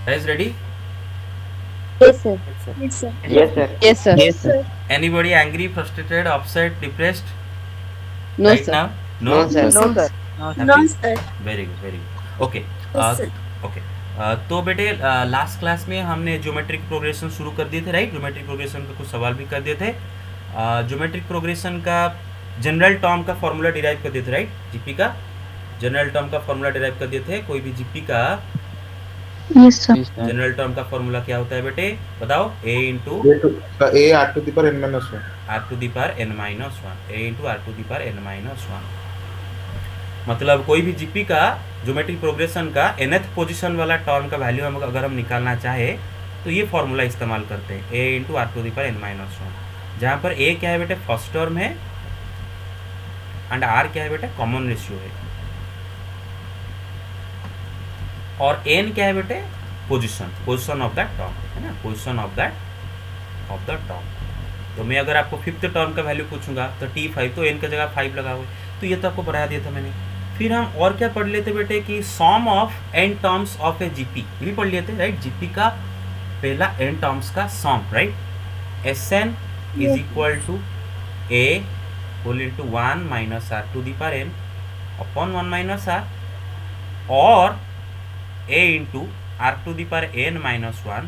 Guys, ready? Yes, sir. Yes, sir. Yes, sir. Yes, sir. Yes, sir. Anybody angry, frustrated, upset, depressed No, right sir. now? No, No? sir. No, No, sir. sir. No, sir. Happy? No, sir. Very good, very good. Okay. Yes, sir. Okay. तो बेटे last class में हमने geometric progression शुरू कर दिए थे, right? Geometric progression का कुछ सवाल भी कर दिए थे. ज्योमेट्रिक प्रोग्रेशन का जनरल टर्म का फॉर्मूला डिराइव कर दिए थे, राइट? जीपी का जनरल टर्म का फॉर्मूला डिराइव कर दिए थे. कोई भी जीपी का Yes, sir. Yes, sir. General term का फॉर्मूला क्या होता है बेटे? बताओ. A into A r to the power n minus 1. R to the power n minus one. A into are to the power n minus one. मतलब कोई भी GP का ज्योमेट्रिक प्रोग्रेशन का nth पोजीशन वाला टर्म का value हम अगर हम निकालना चाहे तो ये फॉर्मूला इस्तेमाल करते हैं. A into are to the power n minus one. जहाँ पर ए क्या है बेटे? फर्स्ट टर्म है एंड आर क्या है बेटे? कॉमन रेशियो है. और एन क्या है बेटे? पोजीशन ऑफ दैट टर्म है ना, पोजीशन ऑफ द टर्म. तो मैं अगर आपको फिफ्थ टर्म का वैल्यू पूछूंगा तो T5, तो एन की जगह 5 लगाओगे. तो ये तो आपको बढ़ा दिया था मैंने. फिर हम और क्या पढ़ लेते बेटे कि sum of n terms of a GP भी पढ़ लेते, राइट? जीपी का पहला एन टर्म्स का sum, right? S n is equal to a whole into 1 minus r to the power n upon 1 minus r, और a into are to the power n minus 1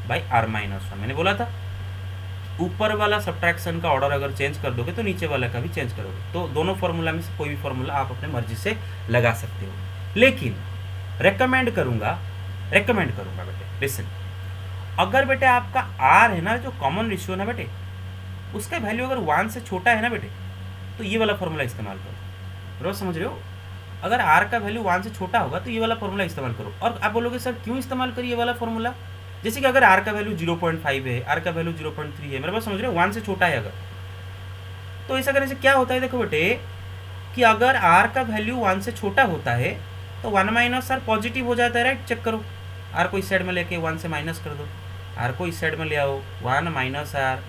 by r minus 1. मैंने बोला था ऊपर वाला subtraction का order अगर change कर दोगे तो नीचे वाला का भी चेंज करोगे. तो दोनों फार्मूला में से कोई भी फार्मूला आप अपने मर्जी से लगा सकते हो. लेकिन रेकमेंड करूंगा बेटे, लिसन. अगर बेटे आपका आर है ना, जो कॉमन रेशियो ना बेटे, उसका वैल्यू अगर 1 से छोटा है ना बेटे, तो ये वाला फार्मूला इस्तेमाल करो. बराबर समझ रहे हो? अगर आर का वैल्यू 1 से छोटा होगा तो ये वाला फार्मूला इस्तेमाल करो. और आप बोलोगे सर क्यों इस्तेमाल करिए ये वाला फार्मूला? जैसे कि अगर आर का वैल्यू 0.5 है, आर का वैल्यू 0.3 है, मेरे पास समझ रहे हो, 1 से छोटा है अगर, तो ऐसा करने से क्या होता है? देखो बेटे कि अगर आर का वैल्यू 1 से छोटा होता है तो 1 माइनस आर पॉजिटिव हो जाता है, राइट? चेक करो. आर को इस साइड में लेके 1 से माइनस कर दो, आर को इस साइड में ले आओ, 1 माइनस आर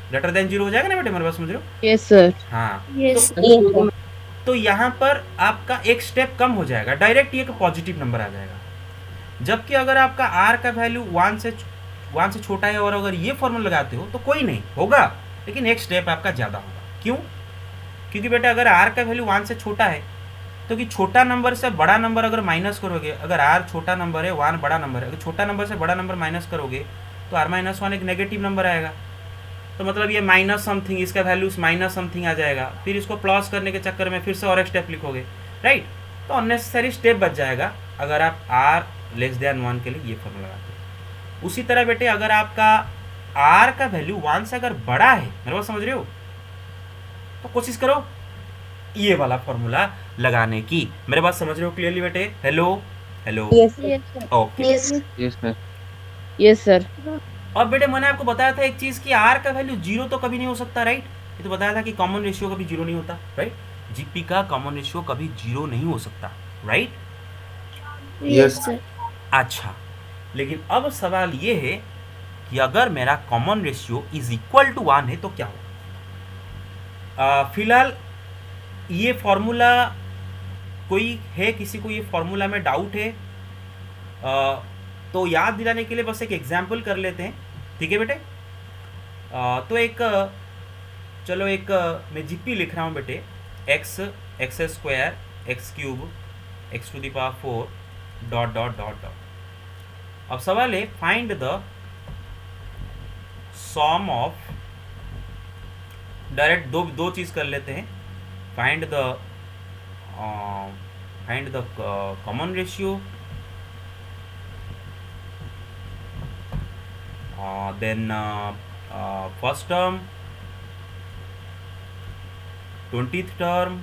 ग्रेटर देन 0 हो जाएगा ना बेटे? मेरे पास समझ रहे हो? Yes, sir. हाँ. Yes, तो यहाँ पर आपका एक स्टेप कम हो जाएगा, डायरेक्ट ये पॉजिटिव नंबर आ जाएगा. जबकि अगर आपका आर का वैल्यू 1 से छोटा है और अगर ये फॉर्मूला लगाते हो तो कोई नहीं होगा, लेकिन एक स्टेप आपका ज़्यादा होगा. क्यों? क्योंकि बेटा अगर आर का वैल्यू 1 से छोटा है तो कि छोटा नंबर से बड़ा नंबर अगर माइनस करोगे, अगर आर छोटा नंबर है, 1 बड़ा नंबर है, अगर छोटा नंबर से बड़ा नंबर माइनस करोगे तो आर माइनस 1 एक नेगेटिव नंबर आएगा. तो मतलब ये माइनस समथिंग, इसका वैल्यू माइनस समथिंग आ जाएगा. फिर इसको प्लस करने के चक्कर में फिर से और एक स्टेप लिखोगे, राइट? तो अननेसेसरी स्टेप बच जाएगा अगर आप आर लेस देन 1 के लिए ये फॉर्मूला लगाते हो. उसी तरह बेटे अगर आपका आर का वैल्यू 1 से अगर बड़ा है, मेरे बात समझ रहे हो, तो कोशिश करो ये वाला फॉर्मूला लगाने की. मेरे बात समझ रहे हो क्लियरली बेटे? Hello hello. Yes, sir. Okay. yes, Yes, sir. Yes, sir. और बेटे मैंने आपको बताया था एक चीज़ कि आर का वैल्यू 0 तो कभी नहीं हो सकता, राइट? ये तो बताया था कि कॉमन रेशियो कभी 0 नहीं होता, राइट? जीपी का कॉमन रेशियो कभी 0 नहीं हो सकता, राइट? yes, sir. अच्छा, लेकिन अब सवाल ये है कि अगर मेरा common ratio is equal to 1 है तो क्या होगा? फिलहाल ये फॉर्मूला कोई है, किसी को ये फॉर्मूला में डाउट है तो याद दिलाने के लिए बस एक एग्जाम्पल कर लेते हैं, ठीक है बेटे? तो चलो मैं जीपी लिख रहा हूँ बेटे. X square x cube x to the power 4 dot dot dot dot. अब सवाल है find the sum of, direct दो चीज कर लेते हैं. Find the common ratio, then first term, 20th term,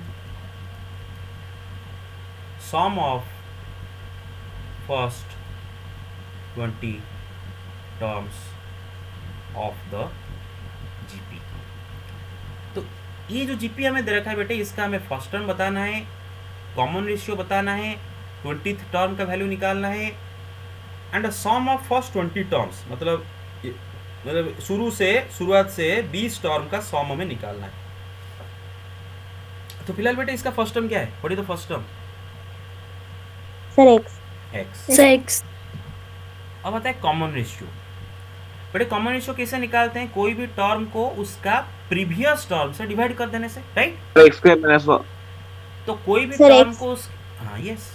sum of first 20 terms of the GP. तो ये जो GP हमें दे रखा है बेटे, इसका हमें फर्स्ट टर्म बताना है, कॉमन रेशियो बताना है, 20th टर्म का वैल्यू निकालना है, and sum of first 20 terms, मतलब शुरुआत से 20 टर्म का सम हमें निकालना है. तो फिलहाल बेटे इसका फर्स्ट टर्म क्या है? What is the first term? Sir, X. X. Six. अब आता है कॉमन रेशियो। बेटे कॉमन रेशियो कैसे निकालते हैं? कोई भी टर्म को उसका प्रीवियस टर्म से डिवाइड कर देने से, right. X square minus one. तो कोई भी Sir, टर्म X- को हाँ यस,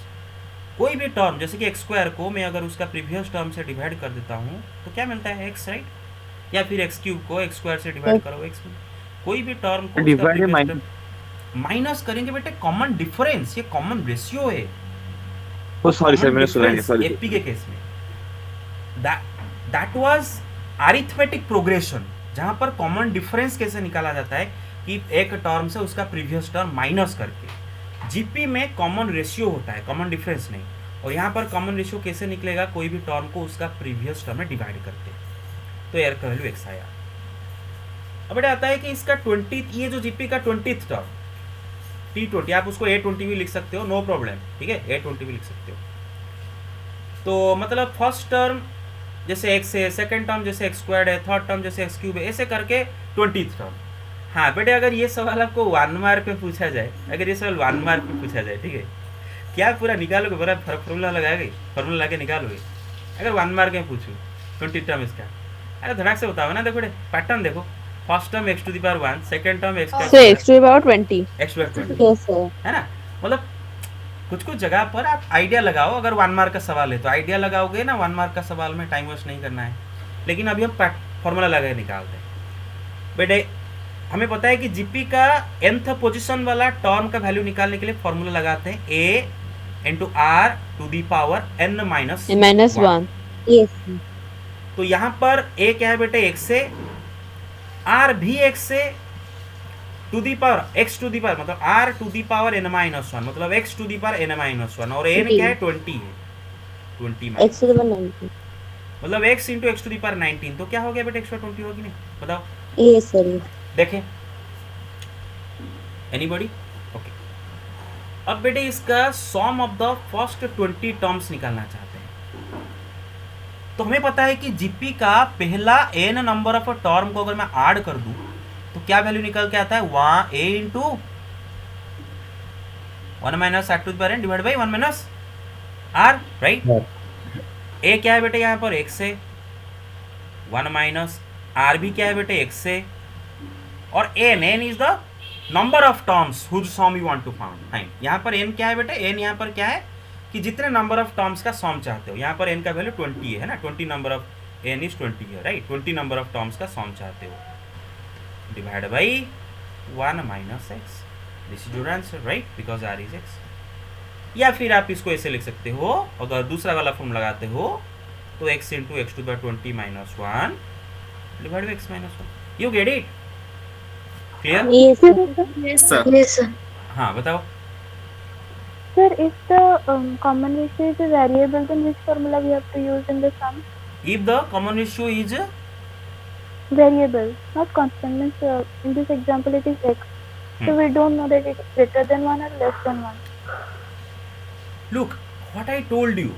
कोई भी टर्म जैसे कि एक्स स्क्वायर को मैं अगर उसका प्रीवियस टर्म से डिवाइड कर देता हूँ तो क्या मिलता है? X, right. या फिर एक्स क्यूब को एक्स स्क्वायर से डिवाइड करो एक्स में, कोई भी टर्म को डिवाइड माइनस माइनस करेंगे बेटे कॉमन डिफरेंस, ये कॉमन रेशियो है। ओ सॉरी सर, मैंने सुना नहीं, सॉरी। एपी के केस में दैट वाज अरिथमेटिक प्रोग्रेशन, जहां पर कॉमन डिफरेंस कैसे निकाला जाता है कि एक टर्म से उसका प्रीवियस टर्म माइनस करके। जीपी में कॉमन रेशियो होता है, कॉमन डिफरेंस नहीं। और यहाँ पर कॉमन रेशियो कैसे निकलेगा? कोई भी टर्म को उसका प्रीवियस टर्म में डिवाइड करते, तो एयर का वैल्यू एक्स आया। अब बेटा आता है कि इसका 20, ये जो जीपी का 20th टर्म T20, आप उसको A20 भी लिख सकते हो, नो प्रॉब्लम, ठीक है, A20 भी लिख सकते हो। तो मतलब फर्स्ट टर्म जैसे एक्स है, सेकंड टर्म जैसे एक्स स्क्वायर्ड है, थर्ड टर्म जैसे एक्स क्यूब है, ऐसे करके 20th टर्म। हाँ बेटे अगर ये सवाल आपको 1 मार्क पे पूछा जाए, अगर ये सवाल 1 मार्क पे पूछा जाए, ठीक है, क्या पूरा निकालोगे? पूरा फॉर्मूला लगाओगे, फॉर्मूला लगा के निकालोगे? अगर 1 मार्क में पूछूँ 20 टर्म इसका, अरे धड़ाक से बताओगे ना। देखो बेटे पैटर्न देखो, first term x to the power 1, second term x Sir, X to the power 20. X to 20, Yes, sir. है ना। मतलब कुछ कुछ जगह पर आप आइडिया लगाओ। अगर 1 मार्क का सवाल है तो आइडिया लगाओगे ना, 1 मार्क का सवाल में टाइम वेस्ट नहीं करना है। लेकिन अभी हम फॉर्मूला लगा के निकालते हैं। बेटे हमें पता है कि जीपी का nth पोजीशन वाला टर्म का वैल्यू निकालने के लिए फॉर्मूला लगाते हैं a into are to the power n minus -1. Yes, sir. तो यहाँ पर a क्या है बेटे? x से, r भी x से, to the power x to the power मतलब r to the power n minus 1, मतलब x to the power n minus 1, और n क्या है? 20 है, 20 X to the power 19. मतलब x into x to the power 19। तो क्या हो गया बेटे? 120 होगी नहीं? बताओ, Yes, sir. Yes. देखें एनीबॉडी? ओके। अब बेटे इसका सम ऑफ द फर्स्ट 20 टर्म्स निकालना चाहते हैं। तो हमें पता है कि जीपी का पहला n नंबर ऑफ टर्म को अगर मैं ऐड कर दूं तो क्या वैल्यू निकल के आता है? वहां a into 1 minus r to the power n divide by 1 minus r, right. a क्या है बेटे? यहाँ पर x है, 1 माइनस r भी क्या है बेटे? x है, और n is the number of terms whose sum you want to find. यहाँ पर n क्या है बेटे? n यहाँ पर क्या है कि जितने नंबर ऑफ टर्म्स का सम चाहते हो। यहाँ पर n का वैल्यू 20 है ना, 20 नंबर ऑफ n इज 20 है, राइट। 20 नंबर ऑफ टर्म्स का सम चाहते हो, divide by 1 minus x, this is your answer, right, because r is x। या फिर आप इसको ऐसे लिख सकते हो, अगर दूसरा वाला फॉर्म लगाते हो तो x into x to power 20 minus 1 divide by x minus 1। You get it? Clear? Yes, sir. Yes, sir. Yes, sir. हाँ बताओ। Sir, if the common ratio is a variable, then which formula we have to use in the sum? If the common ratio is Variable, not constant. Means in this example it is x. So we don't know that it is greater than 1 or less than 1. look what I told you,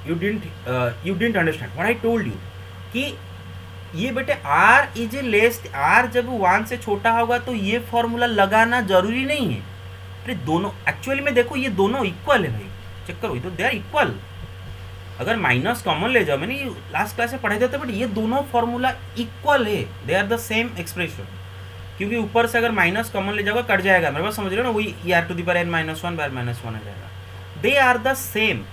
you didn't understand what I told you कि ये बेटे r is less, r जब 1 से छोटा होगा तो ये formula लगाना जरूरी नहीं है। अरे दोनों एक्चुअली में देखो ये दोनों इक्वल है भाई, चेक करो, ये तो दे आर इक्वल। अगर माइनस कॉमन ले जाओ, मैंने लास्ट क्लास में पढ़े थे, तो बट ये दोनों फॉर्मूला इक्वल है, they are the same expression. क्योंकि ऊपर से अगर माइनस कॉमन ले जाओगे कट जाएगा, मेरे पास समझ रहे हो ना, वही r to the power n minus 1 बार माइनस 1 आ जाएगा। They are the same,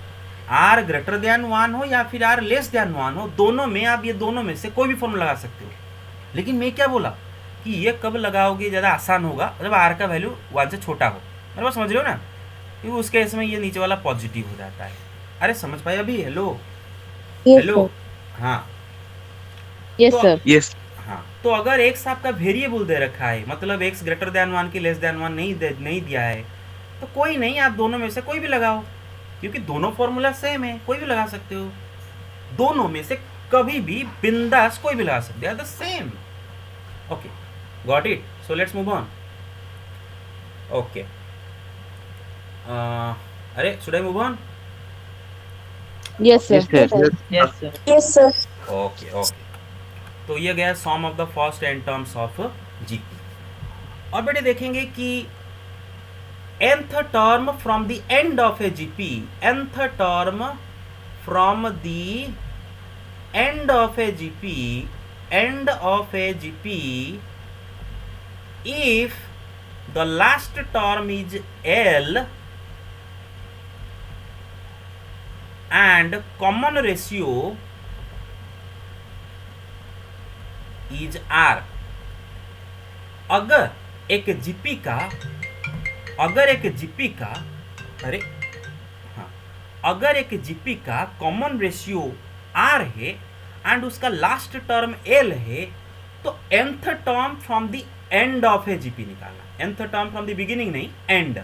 r greater than 1 हो या फिर आर लेस देन 1 हो, दोनों में आप ये दोनों में से कोई भी फॉर्मूला लगा सकते हो। लेकिन मैं क्या बोला कि ये कब लगाओगे ज़्यादा आसान होगा, जब आर का वैल्यू 1 से छोटा हो, मेरे पास समझ रहे हो ना, क्योंकि उसके इसमें ये नीचे वाला पॉजिटिव हो जाता है। अरे समझ पाए अभी? Hello Yes, hello, sir. हाँ Yes, तो- sir. Yes. हाँ, तो अगर x आपका वेरिएबल दे रखा है, मतलब x ग्रेटर देन 1 की लेस देन 1 नहीं दिया है, तो कोई नहीं, आप दोनों में से कोई भी लगाओ, क्योंकि दोनों फॉर्मूला सेम है, कोई भी लगा सकते हो। दोनों में से कभी भी बिंदास कोई भी लगा सकते हैं, the same. Okay, got it? So let's move on. Okay, अरे should I move on? Yes, sir. Yes, sir. Yes. Yes, sir. Okay okay, तो ये गया sum of the first n terms of GP. और बेटे देखेंगे कि nth term from the end of a GP, nth term from the end of a GP if the last term is L and common ratio is R। अगर एक GP का अगर एक GP का कॉमन रेशियो आर है and उसका last term L है तो nth term from the end of a GP निकालना। nth term from the beginning नहीं, एंड।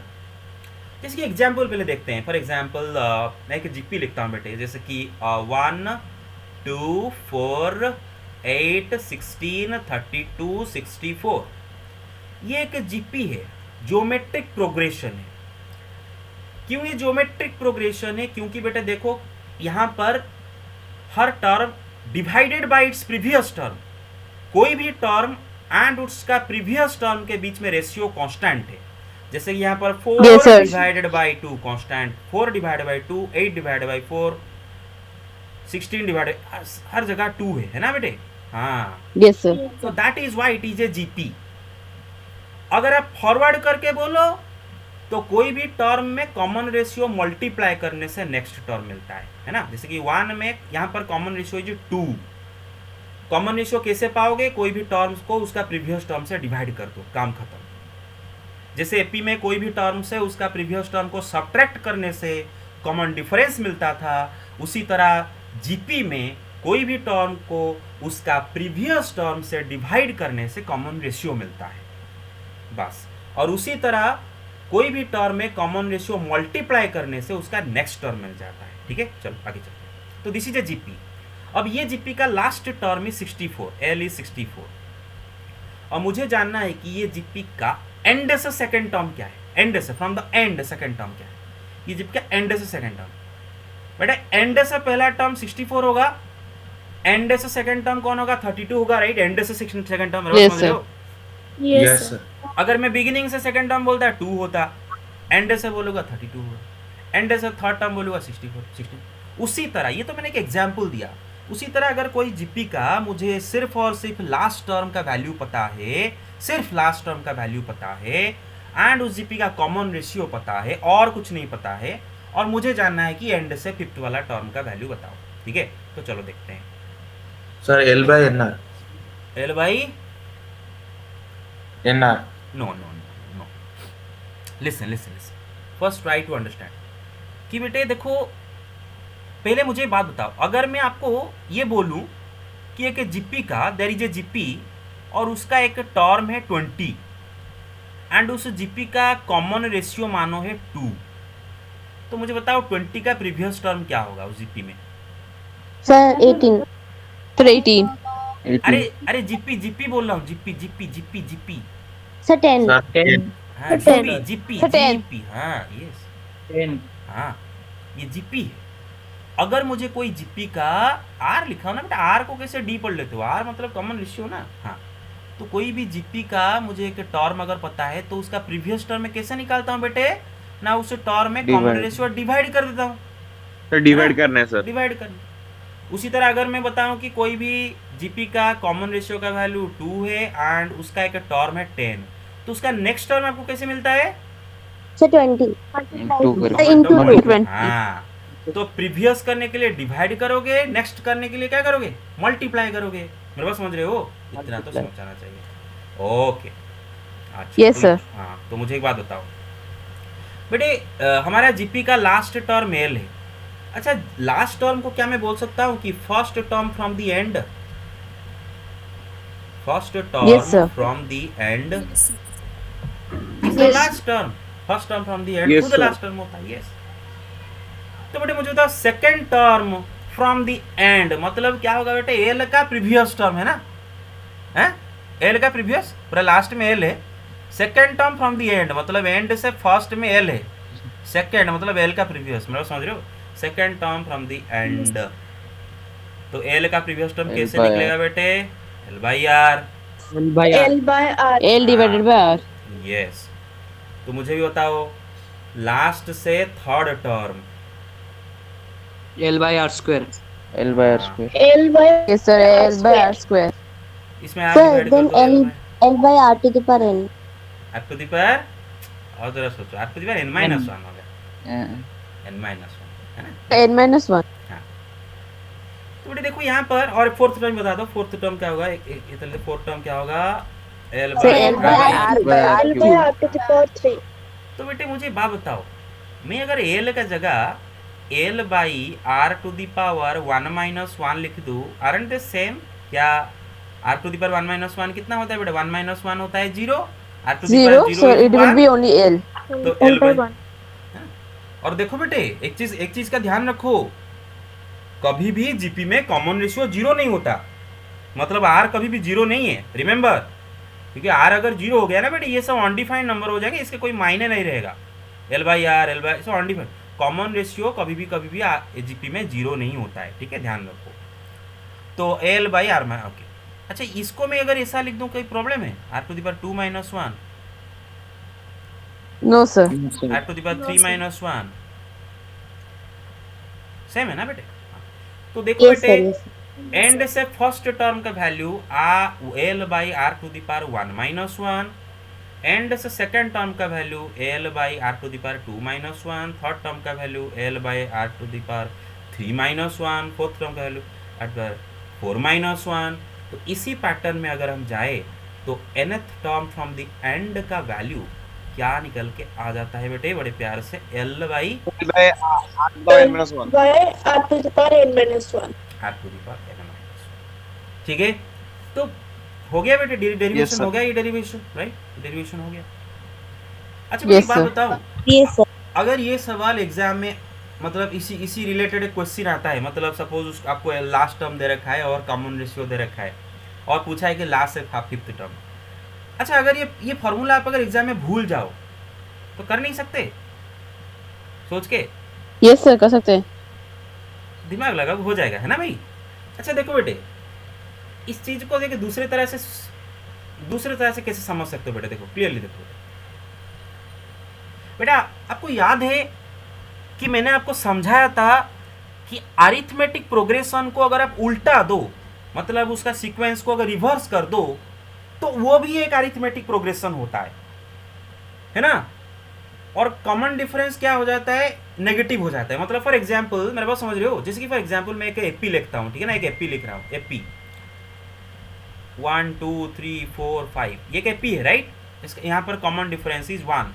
जैसे कि एग्जाम्पल पहले देखते हैं। फॉर एग्जाम्पल मैं एक जीपी लिखता हूँ बेटे, जैसे कि 1 2 4 8 16 32 64। ये एक जीपी है, ज्योमेट्रिक प्रोग्रेशन है। क्यों ये ज्योमेट्रिक प्रोग्रेशन है? क्योंकि बेटा देखो यहाँ पर हर term divided by its previous term, कोई भी टर्म एंड उसका प्रीवियस टर्म के बीच में रेशियो कांस्टेंट है। जैसे यहाँ पर 4 divided by 2 constant, 4 divided by 2, 8 divided by 4, 16 divided, हर जगह 2 है ना बेटे? हाँ, yes sir. so that is why it is a GP। अगर आप फॉरवर्ड करके बोलो तो कोई भी टर्म में कॉमन रेशियो मल्टीप्लाई करने से नेक्स्ट टर्म मिलता है ना? जैसे कि 1 में यहाँ पर कॉमन रेशियो जो 2, कॉमन रेशियो कैसे पाओगे? कोई भी टर्म्स को उसका प्रीवियस टर्म से डिवाइड कर दो, काम खत्म। जैसे एपी में कोई भी टर्म से उसका प्रीवियस टर्म को सब्ट्रैक्ट करने से कॉमन डिफरेंस मिलता था, उसी तरह जीपी में कोई भी टर्म को उसका प्रीवियस टर्म से डिवाइड करने से कॉमन रेशियो मिलता है, बस। और उसी तरह कोई भी टर्म में कॉमन रेशियो मल्टीप्लाई करने से उसका नेक्स्ट टर्म मिल जाता है। ठीक है, चलो आगे चलते हैं। तो दिस इज ए जीपी। अब ये जीपी का last term is 64, L is 64। और मुझे जानना है कि ये जीपी का एंड से सेकंड टर्म क्या है? एंड से, from the and second term क्या है? ये जीपी का एंड से सेकंड टर्म। बेटा एंड से पहला टर्म 64 होगा, एंड से सेकंड टर्म कौन होगा? 32 होगा, राइट? एंड से second term, Yes, sir. Yes sir. अगर मैं बिगिनिंग से सेकंड टर्म बोलता है 2 होता, एंड से बोलूंगा 32 होगा, एंड से थर्ड टर्म बोलूंगा 64 60। उसी तरह ये तो मैंने एक एग्जांपल दिया। उसी तरह अगर कोई जीपी का मुझे सिर्फ और सिर्फ लास्ट टर्म का वैल्यू पता है, सिर्फ लास्ट टर्म का वैल्यू पता है, एंड उस जीपी का कॉमन रेशियो पता है और कुछ नहीं पता है, और मुझे जानना है कि एंड से फिफ्थ वाला टर्म का वैल्यू बताओ। ठीक है, तो चलो देखते हैं। Sir L by N R. L by N R. no listen first try to understand कि बेटे देखो, पहले मुझे बात बताओ। अगर मैं आपको ये बोलूं कि एक जीपी का देयर इज ए जीपी और उसका एक टर्म है 20 एंड उस जीपी का कॉमन रेशियो मानो है 2, तो मुझे बताओ 20 का प्रीवियस टर्म क्या होगा उस जीपी में? सर 18। सर 18। अरे जीपी बोल रहा हूँ, जीपी सर 10। हाँ, Ten. GP Ten. हाँ, यस, हाँ, ये जीपी है। अगर मुझे कोई जीपी का आर लिखा हो ना बेटा, आर को कैसे डी पढ़ लेते हो? आर मतलब कॉमन रेशियो ना। हाँ, तो कोई भी जीपी का मुझे एक टर्म अगर पता है तो उसका प्रीवियस टर्म में कैसे निकालता हूँ बेटे? ना उस टर्म में कॉमन रेशियो डिवाइड कर देता हूँ। सर डिवाइड करना है सर। डिवाइड करना। उसी तरह अगर मैं बताऊं कि कोई भी जीपी का कॉमन रेशियो का वैल्यू 2 है एंड उसका एक टर्म है 10, तो उसका नेक्स्ट टर्म आपको कैसे मिलता है? Sir 20 Multiply. into 20। हाँ, तो प्रीवियस करने के लिए डिवाइड करोगे, नेक्स्ट करने के लिए क्या करोगे? मल्टीप्लाई करोगे। मेरे बात समझ रहे हो? इतना तो समझ आना चाहिए। ओके, अच्छा। Yes, sir. हाँ, तो मुझे एक बात बताओ बेटे, हमारा जीपी का लास्ट टर्म एल है। अच्छा, लास्ट टर्म को क्या मैं बोल सकता हूँ कि first term from the end? First Yes, sir. Term from the end is the Yes. Last term. First term from the end Yes, to the sir. Last term होता है। यस। तो बेटे मुझे बताओ second term from the end मतलब क्या होगा बेटे? एल का प्रीवियस टर्म है ना? हैं? एल का प्रीवियस, पूरा लास्ट में एल है। Second term from the end मतलब एंड से फर्स्ट में एल है, सेकंड मतलब एल का प्रीवियस। मेरा समझ रहे हो? Second term from the end, तो एल का प्रीवियस टर्म कैसे by निकलेगा बेटे? L by R. L divided by R। Yes. तो मुझे भी बताओ लास्ट से third term. L by R square। L by R हाँ, square. L by Yes sir, L by R square. इसमें R Sir, डिवाइड कर then दो L में L by R to the power n. R to the power, और जरा सोचो, R to the power n minus one हो गया, n minus one, है ना? n minus 1. हाँ, तो बेटे देखो यहाँ पर, और फोर्थ टर्म बता दो, फोर्थ टर्म क्या होगा, ये तरह फोर्थ टर्म क्या होगा, L Sir, by L by R by R L by cube. R to the power 3. तो बेटे मुझे बात बताओ, मैं अगर L का जगह L by R to the power 1 minus 1 लिख दूँ, आरंट द सेम? क्या R to the power 1 minus 1 कितना होता है बेटा? 1 माइनस 1 होता है 0, R to the 0, power 0 so is it will 1, be only L. तो L L by बाई, 1. और देखो बेटे एक चीज का ध्यान रखो, कभी भी जीपी में कॉमन रेशियो 0 नहीं होता, मतलब R कभी भी 0 नहीं है, रिमेंबर, क्योंकि R अगर 0 हो गया ना बेटे, ये सब अनडिफाइंड नंबर हो जाएगा, इसके कोई मायने नहीं रहेगा, L by R, L by, सब अनडिफाइंड, कॉमन रेशियो कभी भी जीपी में 0 नहीं होता है, ठीक है, ध्यान रखो। तो L बाई R में, ओके, अच्छा इसको मैं अगर ऐसा लिख दूं, कोई प्रॉब्लम है? R to the power 2 minus 1, No sir. R to the power 3 minus 1, same है ना बेटे? तो देखो Yes sir, बेटे, yes sir. एंड से फर्स्ट टर्म का value L by R to the power 1 minus 1, end से सेकेंड टर्म का value L by R to the power 2 minus 1, third term का value L by R to the power 3 minus 1, fourth term का value 4 minus 1। तो इसी pattern में अगर हम जाए तो nth term from the and का वैल्यू क्या निकल के आ जाता है बेटे? बड़े प्यार से L by by R by n minus 1. By R to the power n minus 1. R to the power n minus 1, ठीक है? तो हो गया बेटे, डेरिवेशन sir. हो गया, ये डेरिवेशन, राइट, डेरिवेशन हो गया। अच्छा Yes, एक बात sir. बताओ, Yes sir. अगर ये सवाल एग्जाम में मतलब इसी रिलेटेड एक क्वेश्चन आता है, मतलब सपोज आपको लास्ट टर्म दे रखा है और कॉमन रेशियो दे रखा है और पूछा है कि लास्ट से फिफ्थ टर्म, अच्छा अगर ये फॉर्मूला आप अगर एग्जाम में भूल जाओ तो कर नहीं सकते सोच के? Yes sir, कर सकते हैं. दिमाग लगा हो जाएगा, है ना भाई? अच्छा देखो बेटे, इस चीज को देखो दूसरे तरह से कैसे समझ सकते हो बेटे? देखो क्लियरली देखो बेटा, आपको याद है कि मैंने आपको समझाया था कि अरिथमेटिक प्रोग्रेशन को अगर आप उल्टा दो, मतलब उसका सीक्वेंस को अगर रिवर्स कर दो, तो वो भी एक अरिथमेटिक प्रोग्रेशन होता है ना? और कॉमन डिफरेंस क्या हो जाता है? नेगेटिव हो जाता है। मतलब फॉर एग्जांपल, मेरे बात समझ रहे हो? जैसे कि फॉर एग्जांपल मैं एक एपी लिखता हूँ, ठीक है ना, एक एपी लिख रहा हूँ, एपी 1 2 3 4 5, ये एक एपी है, राइट? इसका यहाँ पर कॉमन डिफरेंस इज 1।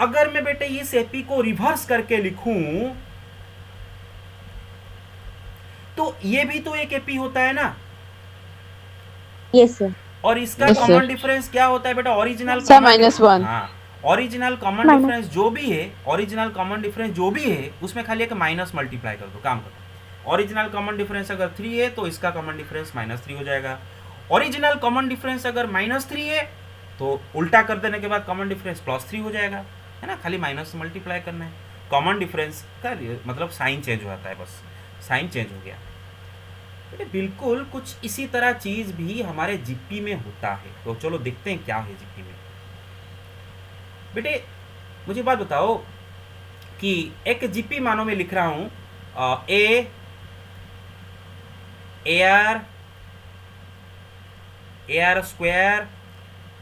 अगर मैं बेटे इस एपी को रिवर्स करके लिखूं तो ये भी तो एक एपी होता है ना? Yes sir. और इसका Yes, sir. कॉमन डिफरेंस क्या होता है बेटा? Original Sir, -1. हाँ, ओरिजिनल कॉमन डिफरेंस जो भी है, ओरिजिनल कॉमन डिफरेंस जो भी है उसमें खाली एक माइनस मल्टीप्लाई कर दो, काम करो। ओरिजिनल कॉमन डिफरेंस अगर 3 है तो इसका कॉमन डिफरेंस -3 हो जाएगा। ओरिजिनल कॉमन डिफरेंस अगर -3 है तो उल्टा कर देने के बाद कॉमन डिफरेंस +3 हो जाएगा, है ना? खाली माइनस मल्टीप्लाई करना है। कॉमन डिफरेंस का मतलब साइन चेंज हो जाता है, बस साइन चेंज हो गया। बेटे बिल्कुल कुछ इसी तरह चीज भी हमारे जीपी में होता है। तो चलो देखते हैं क्या है जीपी में। बेटे मुझे बात बताओ कि एक जीपी मानो मैं लिख रहा हूं AR स्क्वायर,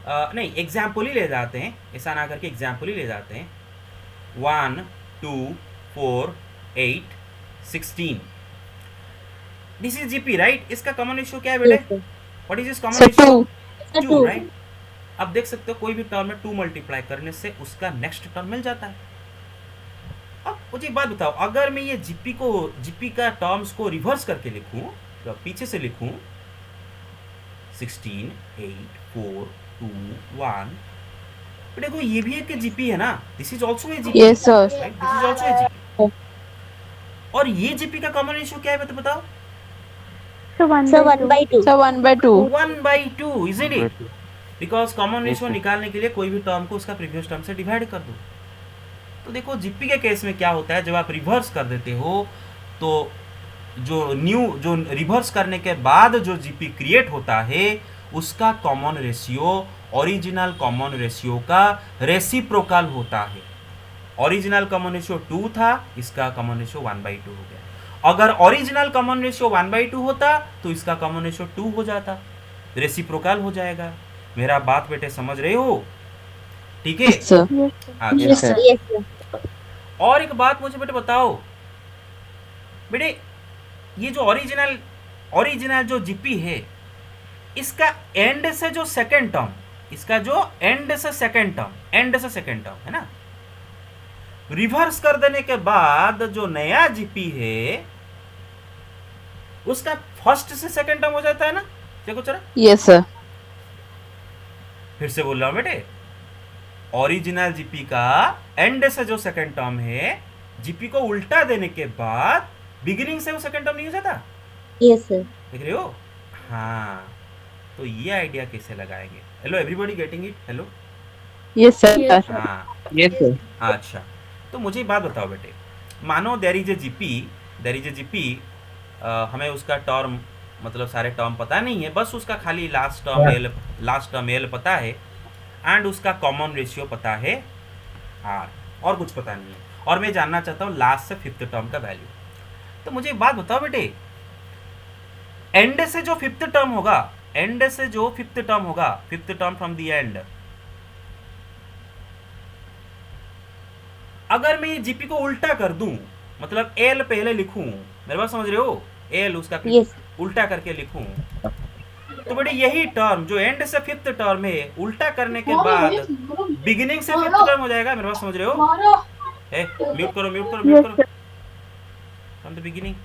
नहीं एग्जाम्पल ही ले जाते हैं, ऐसा ना करके एग्जाम्पल ही ले जाते हैं। 1 2 4 8 16, दिस इज जीपी, राइट? इसका कॉमन रेशियो क्या है बेटे? Yes, sir. What is this common Sir, ratio? 2. 2, right? अब देख सकते हो कोई भी टर्म में 2 मल्टीप्लाई करने से उसका नेक्स्ट टर्म मिल जाता है। अब मुझे एक बात बताओ, अगर मैं ये जीपी का टर्म्स को रिवर्स करके लिखूं, तो पीछे से लिखूं 16 8 4 2 1, तो देखो ये भी एक जीपी है ना? This is also a GP. Yes sir. This is also a GP. और ये जीपी का कॉमन रेशियो क्या है बताओ? So 1 Sir, by 1 by 2. Sir, 1 by 2. 1/2, isn't it? Because common ratio निकालने के लिए कोई भी टर्म को उसका प्रीवियस टर्म से डिवाइड कर दो। तो देखो जीपी के केस में क्या होता है, जब आप रिवर्स कर देते हो तो जो रिवर्स करने के बाद जो जीपी क्रिएट होता है उसका common ratio original common ratio का रेसिप्रोकल होता है। ओरिजिनल कॉमन रेशियो 2 था, इसका कॉमन रेशियो 1/2 हो गया। अगर ओरिजिनल कॉमन रेशियो 1/2 होता तो इसका कॉमन रेशियो 2 हो जाता, रेसिप्रोकल हो जाएगा। मेरा बात बेटे समझ रहे हो? ठीक है। Yes, sir. Yes, sir. अच्छा, Yes, sir. Yes, sir. और एक बात मुझे बेटे बताओ, बेटे ये जो ओरिजिनल जो जीपी है, इसका एंड से जो सेकंड टर्म, इसका जो एंड से सेकंड टर्म है ना, रिवर्स कर देने के बाद जो नया जीपी है उसका फर्स्ट से सेकंड टर्म हो जाता है ना। देखो जरा, Yes, sir. फिर से बोल रहा हूं बेटे, ओरिजिनल जीपी का एंड से जो सेकंड टर्म है, जीपी को उल्टा देने के बाद बिगिनिंग से वो सेकंड टर्म नहीं हो जाता। Yes, sir. देख रहे हो? हाँ, तो ये आइडिया कैसे लगाएंगे? Hello everybody, getting it? Hello, Yes, sir. Yes. हाँ, Yes, sir. अच्छा। तो मुझे एक बात बताओ बेटे, मानो देयर इज ए जीपी, हमें उसका टर्म मतलब सारे टर्म पता नहीं है, बस उसका खाली लास्ट टर्म एल पता है, एंड उसका कॉमन रेशियो पता है आर, और कुछ पता नहीं है, और मैं जानना चाहता हूँ लास्ट से फिफ्थ टर्म का वैल्यू। तो मुझे एक बात बताओ बेटे, एंड से जो फिफ्थ टर्म होगा, fifth term from the and, अगर मैं जीपी को उल्टा कर दूं, मतलब एल पहले लिखूं, मेरे बात समझ रहे हो? एल उसका Yes. उल्टा करके लिखूं, तो बेटे यही टर्म जो एंड से फिफ्थ टर्म है, उल्टा करने के बाद बिगिनिंग से फिफ्थ टर्म हो जाएगा। मेरे बात समझ रहे हो? ए, म्यूट करो from the beginning.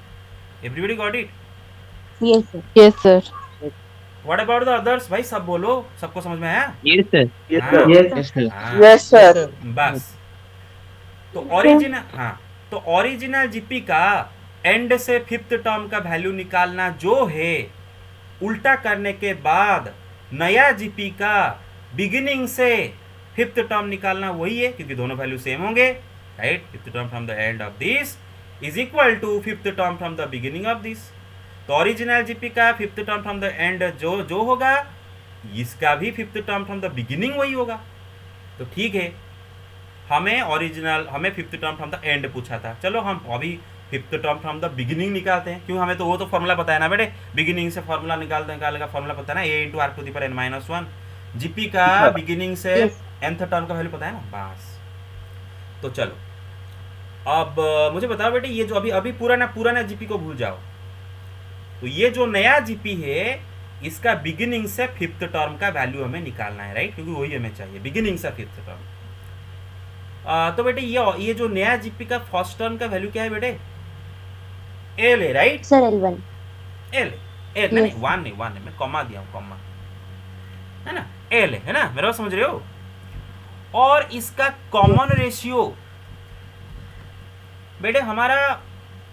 Everybody got it? Yes, sir. Yes, sir. What about the others? भाई सब बोलो, सबको समझ में आया? Yes, sir. Yes, हाँ। sir. Yes, sir. हाँ, Yes, sir. बस। तो ओरिजिनल जीपी का एंड से फिफ्थ टर्म का वैल्यू निकालना जो है, उल्टा करने के बाद नया जीपी का बिगिनिंग से फिफ्थ टर्म निकालना वही है, क्योंकि दोनों वैल्यू सेम होंगे, right? Fifth term from the end of this is equal to fifth term from the beginning of this. तो ओरिजिनल जीपी का fifth term from the end जो होगा, इसका भी fifth term from the beginning वही होगा। तो ठीक है, हमें fifth term from the end पूछा था, चलो हम अभी fifth term from the beginning निकालते हैं, क्यों? हमें तो वो तो फॉर्मूला पता है ना बेटे, बिगिनिंग से फॉर्मूला निकालने का फॉर्मूला पता है ना, a into are to the power n-1। GP का बिगिनिंग से Yes. nth टर्म का वैल्यू पता है ना, बस। तो चलो अब मुझे बताओ बेटे, ये जो अभी पुराना जीपी को भूल जाओ, तो ये जो नया जीपी है, इसका बिगिनिंग से फिफ्थ टर्म का वैल्यू हमें निकालना है, राइट? क्योंकि वही हमें चाहिए, बिगिनिंग से फिफ्थ टर्म। तो बेटे ये जो नया जीपी का फर्स्ट टर्म का वैल्यू क्या है बेटे? एल है, राइट? Sir, L1. एल नहीं, वन है, मैं कॉमा दिया हूँ, कॉमा है ना, एल है ना, मेरे बात समझ रहे हो? और इसका कॉमन रेशियो बेटे, हमारा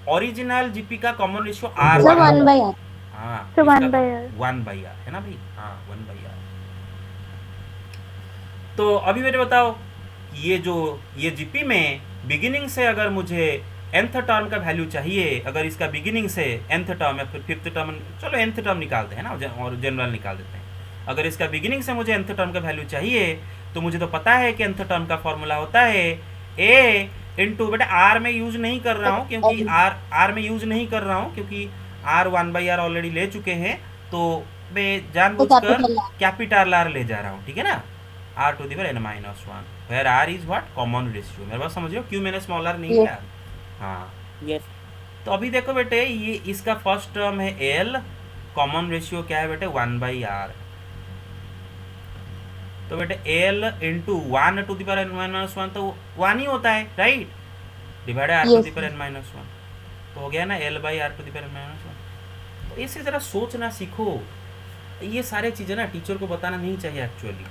ओरिजिनल जीपी का common ratio R, Sir, 1/r. हाँ, So 1/r. 1/r है ना भाई, हाँ 1/r। तो अभी मेरे बताओ, ये जीपी में बिगिनिंग से अगर मुझे nth टर्म का वैल्यू चाहिए, अगर इसका बिगिनिंग से nth टर्म या फिर फिफ्थ टर्म, चलो nth टर्म निकालते हैं ना, और जनरल निकाल देते हैं। अगर इसका बिगिनिंग से मुझे nth टर्म का वैल्यू चाहिए, तो मुझे तो पता है कि nth टर्म का फॉर्मूला होता है a इंटू, बेटा आर में यूज नहीं कर रहा हूँ, क्योंकि आर में यूज नहीं कर रहा हूँ, क्योंकि आर 1/r ऑलरेडी ले चुके हैं, तो मैं जानबूझकर कैपिटल आर ले जा रहा हूँ, ठीक है ना, r to the power n-1, where r is what? Common ratio. मेरे बात समझ रहे हो? क्यों मैंने स्मॉल r नहीं लिया? हाँ, Yes. तो अभी देखो बेटे, ये इसका फर्स्ट टर्म है l, कॉमन रेशियो क्या है बेटे? 1/r। तो बेटे l into 1 to the power n-1 तो 1 ही होता है, right? Divide r to the power n-1, तो हो गया ना l/r to the power n-1। तो इसी तरह सोचना सीखो। ये सारे चीज़ें ना टीचर को बताना नहीं चाहिए actually,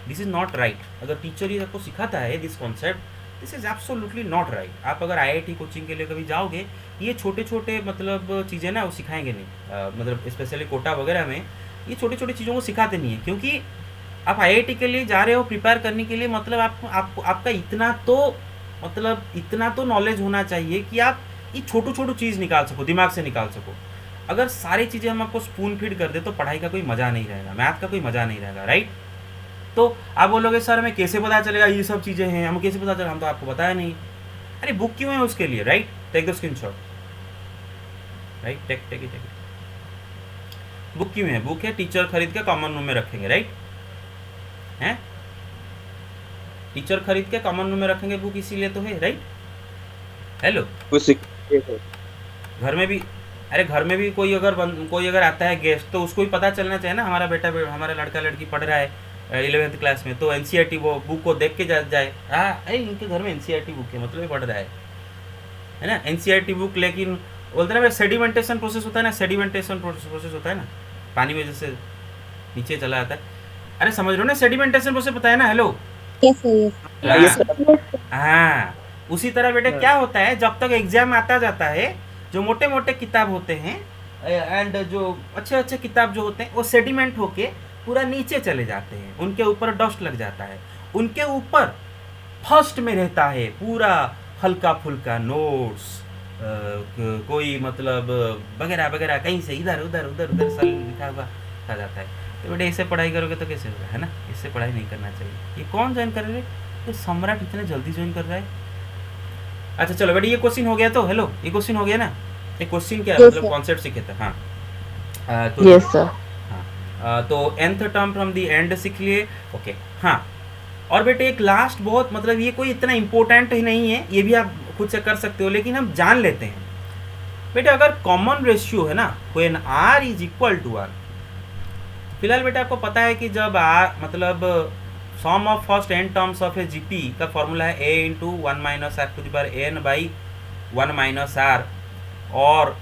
this is not right. अगर टीचर ये आपको सिखाता है this concept, this is absolutely not right. आप अगर IIT कोचिंग के लिए कभी जाओगे, ये छोटे छोटे मतलब चीज़ें ना वो सिखाएंगे नहीं, मतलब स्पेशली कोटा वगैरह में ये छोटी छोटी चीज़ों को सिखाते नहीं है, क्योंकि आप IIT के लिए जा रहे हो प्रिपेयर करने के लिए, मतलब आपका इतना तो नॉलेज होना चाहिए कि आप ये छोटू चीज़ निकाल सको, दिमाग से निकाल सको। अगर सारी चीज़ें हम आपको स्पून फीड कर दे तो पढ़ाई का कोई मज़ा नहीं रहेगा, मैथ का कोई मज़ा नहीं रहेगा, राइट? तो आप बोलोगे सर हमें कैसे पता चलेगा ये सब चीज़ें हैं, हमें कैसे पता चलेगा, हम तो आपको बताया नहीं। अरे बुक क्यों है उसके लिए, right? Take the screenshot. Right, take take take. Book क्यों है? बुक है टीचर खरीद के कॉमन रूम में रखेंगे, राइट हैं? टीचर खरीद के कॉमन रूम में रखेंगे बुक, इसीलिए तो है, राइट? हेलो, कुछ घर में भी, अरे घर में भी कोई अगर आता है गेस्ट, तो उसको भी पता चलना चाहिए ना हमारा बेटा हमारा लड़का लड़की पढ़ रहा है 11th क्लास में, तो एनसीईआरटी वो बुक को देख के जाए, हाँ अरे इनके घर में एनसीईआरटी बुक है, मतलब ये पढ़ रहा है ना? एनसीईआरटी बुक, लेकिन बोलते ना सेडिमेंटेशन प्रोसेस होता है ना, सेडिमेंटेशन प्रोसेस होता है ना, पानी में जैसे नीचे चला जाता है, अरे समझ रहे हो ना सेडिमेंटेशन प्रोसेस पता है ना? Hello, Yes, sir. Yes. हाँ, उसी तरह बेटे क्या होता है, जब तक एग्जाम आता जाता है, जो मोटे मोटे किताब होते हैं एंड जो अच्छे अच्छे किताब जो होते हैं, वो सेडिमेंट होके पूरा नीचे चले जाते हैं, उनके ऊपर डस्ट लग जाता है, उनके ऊपर फर्स्ट में रहता है पूरा हल्का फुल्का नोट्स, कोई मतलब वगैरह वगैरह, कहीं से इधर उधर उधर उधर सब लिखा हुआ आ जाता है। तो बेटे इससे पढ़ाई करोगे तो कैसे होगा, है ना? इससे पढ़ाई नहीं करना चाहिए। ये कौन ज्वाइन कर रहे हैं? तो सम्राट इतने जल्दी ज्वाइन कर रहा है। अच्छा चलो बेटे, ये क्वेश्चन हो गया, तो हेलो ये क्वेश्चन हो गया ना? ये क्वेश्चन क्या है, Yes, मतलब sir. कॉन्सेप्ट सीखे थे, हाँ तो यस सर। हाँ, तो nth term from the and सीख लिए, ओके। हाँ, और बेटे एक लास्ट बहुत, मतलब ये कोई इतना इम्पोर्टेंट ही नहीं है, ये भी आप खुद से कर सकते हो, लेकिन हम जान लेते हैं बेटे। अगर कॉमन रेशियो है ना, when r is equal to 1, फिलहाल बेटा आपको पता है कि जब r मतलब sum of first n terms of a GP का फॉर्मूला है a into 1 minus r to the power n by 1 minus r, और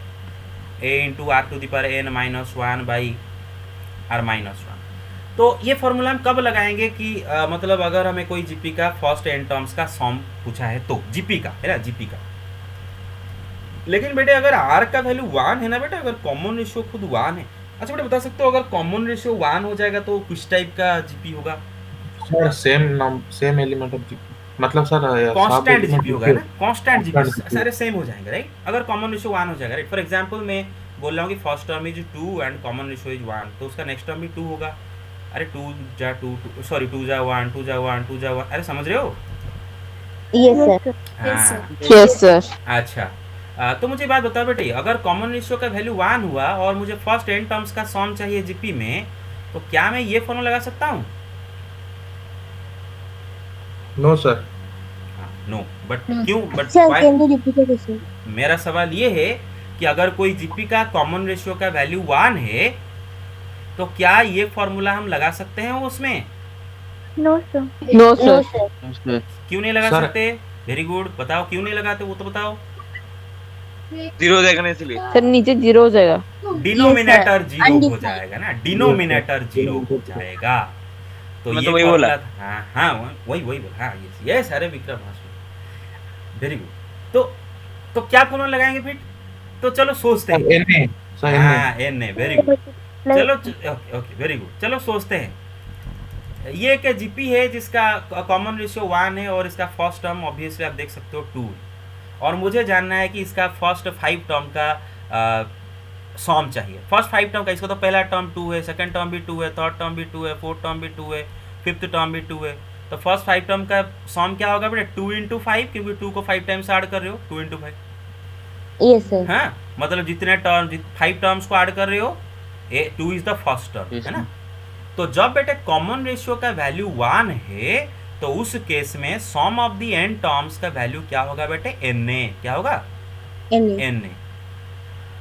a into are to the power n minus 1 by r minus 1। तो ये formula हम कब लगाएंगे कि मतलब अगर हमें कोई जीपी का फर्स्ट n टर्म्स का सम पूछा है, तो जीपी का है ना, जीपी का। लेकिन बेटे अगर r का वैल्यू 1 है ना बेटा, अगर कॉमन रेशियो खुद 1 है, अच्छा बेटा बता सकते हो अगर कॉमन रेशियो 1 हो जाएगा तो किस टाइप का जीपी होगा? Sir same element of GP, मतलब सर कांस्टेंट जीपी होगा ना, कांस्टेंट जीपी Constant GP। सारे सेम हो जाएंगे, राइट? अगर कॉमन रेशियो 1 हो जाएगा, राइट? फॉर एग्जांपल मैं बोल रहा हूँ कि first term is 2 and common ratio is 1, तो उसका नेक्स्ट टर्म भी 2 होगा। अरे 2 जा 2 सॉरी 2 जा 1 2 जा 1 2 जा 1, अरे समझ रहे हो? Yes, sir. हाँ, यस सर। अच्छा तो मुझे बात बताओ बेटे, अगर कॉमन रेशियो का वैल्यू 1 हुआ और मुझे फर्स्ट n टर्म्स का सम चाहिए जीपी में, तो क्या मैं ये फॉर्मूला लगा सकता हूँ? No sir. नो, बट क्यों? But Sir, can you repeat the question? मेरा सवाल ये है कि अगर कोई जीपी का कॉमन रेशियो का वैल्यू 1 है, तो क्या ये फॉर्मूला हम लगा सकते हैं उसमें? No, sir. No No, sir. sir. क्यों नहीं लगा Sir- सकते? वेरी गुड, बताओ क्यों नहीं लगाते, वो तो बताओ। जीरो देखने इसलिए। सर नीचे जीरो हो जाएगा। डिनोमिनेटर जीरो हो Undefined. जाएगा ना, डिनोमिनेटर जीरो हो जाएगा। तो मैं ये तो वही फॉर्मूला बोला। हाँ हाँ वही बोला, हाँ यस यस, अरे विक्रम वेरी गुड। तो क्या फॉर्मूला लगाएंगे फिर? तो चलो सोचते हैं। एन ए सर, हाँ एन है, वेरी गुड। Like, चलो ओके ओके वेरी गुड, चलो सोचते हैं। ये एक जीपी है जिसका कॉमन रेशियो 1 है और इसका फर्स्ट टर्म ऑब्वियसली आप देख सकते हो 2, और मुझे जानना है कि इसका फर्स्ट 5 टर्म का सम चाहिए। फर्स्ट 5 टर्म का, इसको तो पहला टर्म 2 है, सेकंड टर्म भी 2 है, थर्ड टर्म भी 2 है, फोर्थ टर्म भी 2 है, फिफ्थ टर्म भी 2 है। तो फर्स्ट 5 टर्म का सम क्या होगा बेटा? 2 इंटू 5, क्योंकि 2 को 5 टाइम्स ऐड कर रहे हो, 2 इंटू 5। Yes, sir. हाँ, मतलब जितने टर्म 5 टर्म्स को ऐड कर रहे हो, 2 इज द फर्स्ट टर्म, है ना? तो जब बेटे कॉमन रेशियो का वैल्यू 1 है, तो उस केस में सम ऑफ द n टर्म्स का वैल्यू क्या होगा बेटे? n a। क्या होगा? N. n a।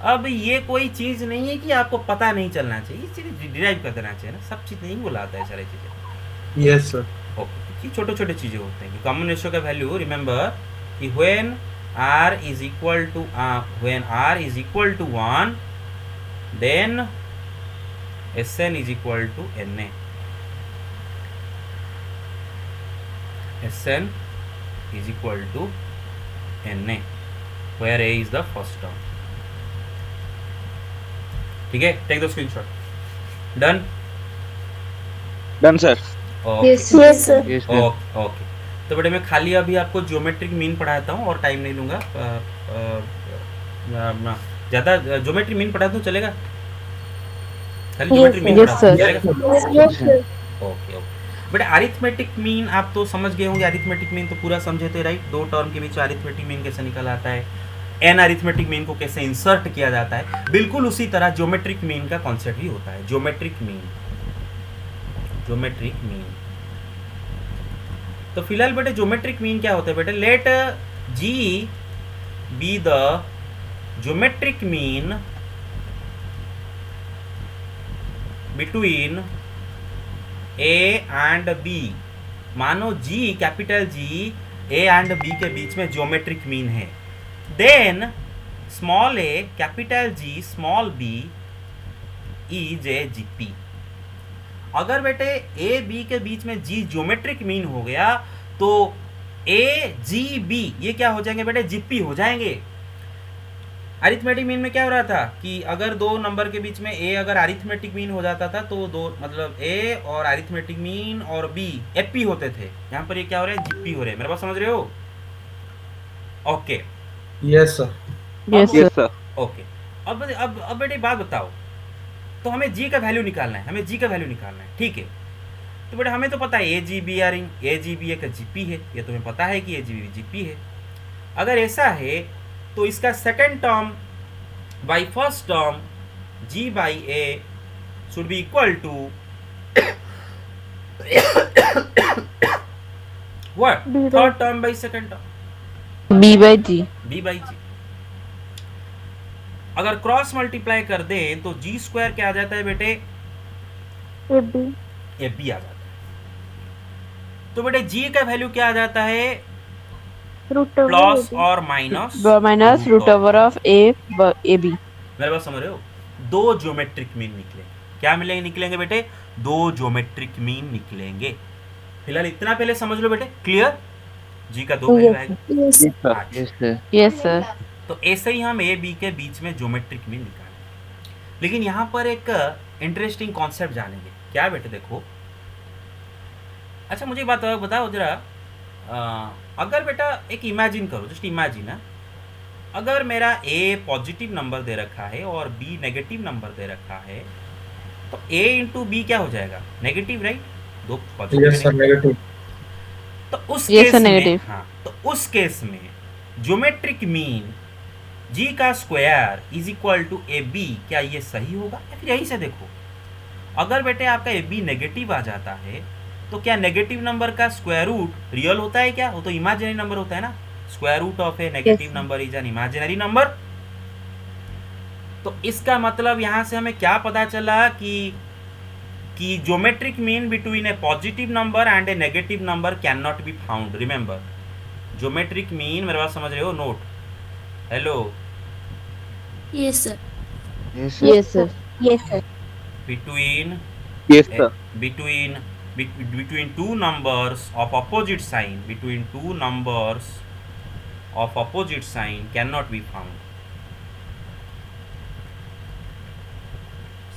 अब ये कोई चीज नहीं है कि आपको पता नहीं चलना चाहिए, ये चीज डिराइव कर देना चाहिए ना, सब चीज नहीं बुलाता है सारी चीजें। Yes sir. ओके, ये छोटे छोटे चीजें होते हैं कि कॉमन रेशियो का वैल्यू, रिमेंबर कि when r is equal to 1, then Sn is equal to Na। Sn is equal to Na, where A is the first term। ठीक है, take the screenshot. Done done sir. yes, sir. Okay. तो बेटे मैं खाली अभी आपको geometric mean पढ़ाता हूँ और टाइम नहीं लूँगा, ज़्यादा ज्योमेट्रिक मीन पढ़ा दूँ चलेगा? खाली ज्योमेट्रिक मीन Yes, पढ़ा sir. दूँ चलेगा? Yes, sir. ओके बेटे अरिथमेटिक मीन आप तो समझ गए होंगे। अरिथमेटिक मीन तो पूरा समझे थे, राइट? 2 टर्म के बीच अरिथमेटिक मीन कैसे निकल आता है। एन अरिथमेटिक मीन को कैसे इंसर्ट किया जाता है, बिल्कुल उसी तरह ज्योमेट्रिक मीन का कॉन्सेप्ट भी होता है। ज्योमेट्रिक मीन तो फिलहाल बेटे ज्योमेट्रिक मीन क्या होता है बेटे, let G be the geometric mean between A and b. मानो G, capital G a and b के बीच में ज्योमेट्रिक मीन है, then small a capital G small b is a GP. अगर बेटे ए बी के बीच में जी ज्योमेट्रिक मीन हो गया तो ए जी बी ये क्या हो जाएंगे बेटे, जीपी हो जाएंगे। अरिथमेटिक मीन में क्या हो रहा था कि अगर दो नंबर के बीच में ए अगर अरिथमेटिक मीन हो जाता था तो दो मतलब ए और अरिथमेटिक मीन और बी एपी होते थे। यहाँ पर ये क्या हो रहा है, जीपी हो रहे हैं। मेरे बात समझ रहे हो? Okay yes sir. Yes yes sir. Sir. Okay अब बेटे बात बताओ, तो हमें जी का वैल्यू निकालना है, हमें जी का वैल्यू निकालना है, ठीक है। तो बेटा हमें तो पता है a G b are in a G b एक जीपी है, ये तुम्हें पता है कि ए जी बी जीपी है। अगर ऐसा है तो इसका second term by first term G by a should be equal to what, B by- third term by second term b by G. B by G. अगर क्रॉस मल्टीप्लाई कर दें तो जी स्क्वायर क्या आ जाता है बेटे, ए बी ए बी आ जाता है। तो बेटे जी का वैल्यू क्या आ जाता है, रूट ओवर प्लस और minus minus root over of A B. मेरे बात समझ रहे हो? दो ज्योमेट्रिक मीन निकलेंगे। क्या मिलेंगे, निकलेंगे बेटे, दो ज्योमेट्रिक मीन निकलेंगे। फिलहाल इतना पहले समझ लो बेटे, क्लियर? जी का दो वैल्यू आएगा। Yes. Yes sir. Yes sir. तो ऐसे ही हम ए बी के बीच में ज्योमेट्रिक मीन निकालेंगे। लेकिन यहाँ पर एक इंटरेस्टिंग कॉन्सेप्ट जानेंगे। क्या बेटे देखो, अच्छा मुझे बात बताओ जरा, अगर बेटा एक इमेजिन करो, जस्ट इमेजिन है, अगर मेरा ए पॉजिटिव नंबर दे रखा है और बी नेगेटिव नंबर दे रखा है, तो ए इंटू बी क्या हो जाएगा, नेगेटिव, राइट? दो पॉजिटिव यस सर, नेगेटिव। तो उस Yes, केस sir, में negative. हाँ, तो उस केस में ज्योमेट्रिक मीन जी का square is equal to A B, क्या ये सही होगा? या फिर यही से देखो, अगर बेटे आपका ए बी नेगेटिव आ जाता है तो क्या नेगेटिव नंबर का स्क्वायर रूट रियल होता है क्या? वो तो इमेजिनरी नंबर होता है ना। Square root of a negative Yes. Number is an imaginary number. तो इसका मतलब यहाँ से हमें क्या पता चला कि geometric mean between A positive number and A negative number can not be found. Remember, geometric mean, मेरे बात समझ रहे हो? Note, hello, Yes, sir. Yes sir. Yes sir. Yes, sir. Between yes sir. between two numbers of opposite sign, between two numbers of opposite sign cannot be found.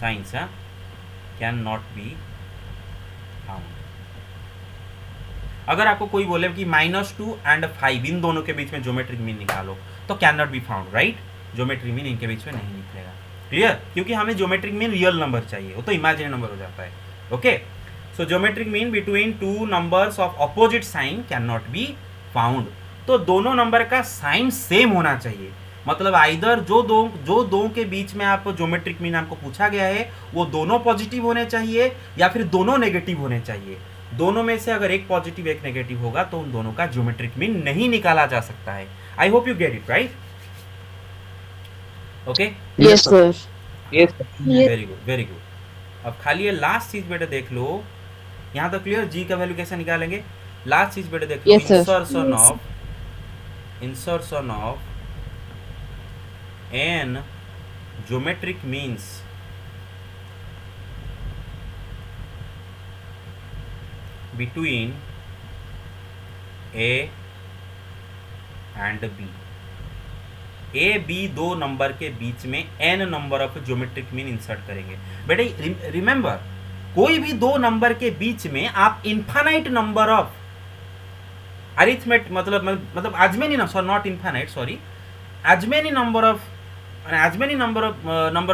Signs cannot be found. अगर आपको कोई बोले कि -2 and 5 इन दोनों के बीच में geometric mean निकालो तो can not be found, right? Geometric mean इनके बीच में नहीं निकलेगा। क्लियर? क्योंकि हमें ज्योमेट्रिक मीन रियल नंबर चाहिए, वो तो इमेजिनरी नंबर हो जाता है। Okay, so geometric mean between two numbers of opposite sign can not be found. तो दोनों नंबर का साइन सेम होना चाहिए, मतलब आइदर जो दो के बीच में आप ज्योमेट्रिक मीन आपको पूछा गया है वो दोनों पॉजिटिव होने चाहिए या फिर दोनों नेगेटिव होने चाहिए। दोनों में से अगर एक पॉजिटिव एक नेगेटिव होगा तो उन दोनों का ज्योमेट्रिक मीन नहीं निकाला जा सकता है। I hope you get it, right? Okay, yes sir. Yes sir. Very good, very good. अब खाली ये लास्ट चीज बेटा देख लो, यहाँ तो क्लियर, जी का वैल्यू कैसे निकालेंगे? लास्ट चीज बेटा देख लो, Yes, sir. Insertion of n geometric means between A and B. A B दो नंबर के बीच में n number of geometric mean insert करेंगे। बेटे रिमेंबर, कोई भी दो नंबर के बीच में आप इन्फानाइट नंबर ऑफ अरिथमेट मतलब as many not infinite, sorry, as many number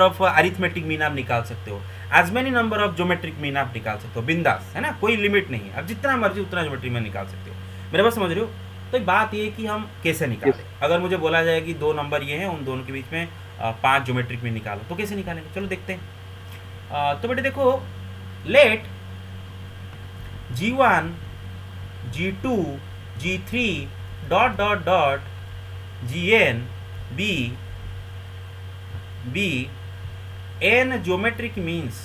of arithmetic mean आप निकाल सकते हो, as many number of geometric mean आप निकाल सकते हो, बिंदास, है ना? कोई लिमिट नहीं है, आप जितना मर्जी उतना ज्योमेट्रिक मीन निकाल सकते हो। मेरे बात समझ रहे हो? तो बात ये है कि हम कैसे निकालें। अगर मुझे बोला जाए कि दो नंबर ये हैं, उन दोनों के बीच में 5 ज्योमेट्रिक मीन निकालो, तो कैसे निकालेंगे, चलो देखते हैं। तो बेटे देखो, let G1 G2 G3 dot dot dot Gn be n geometric means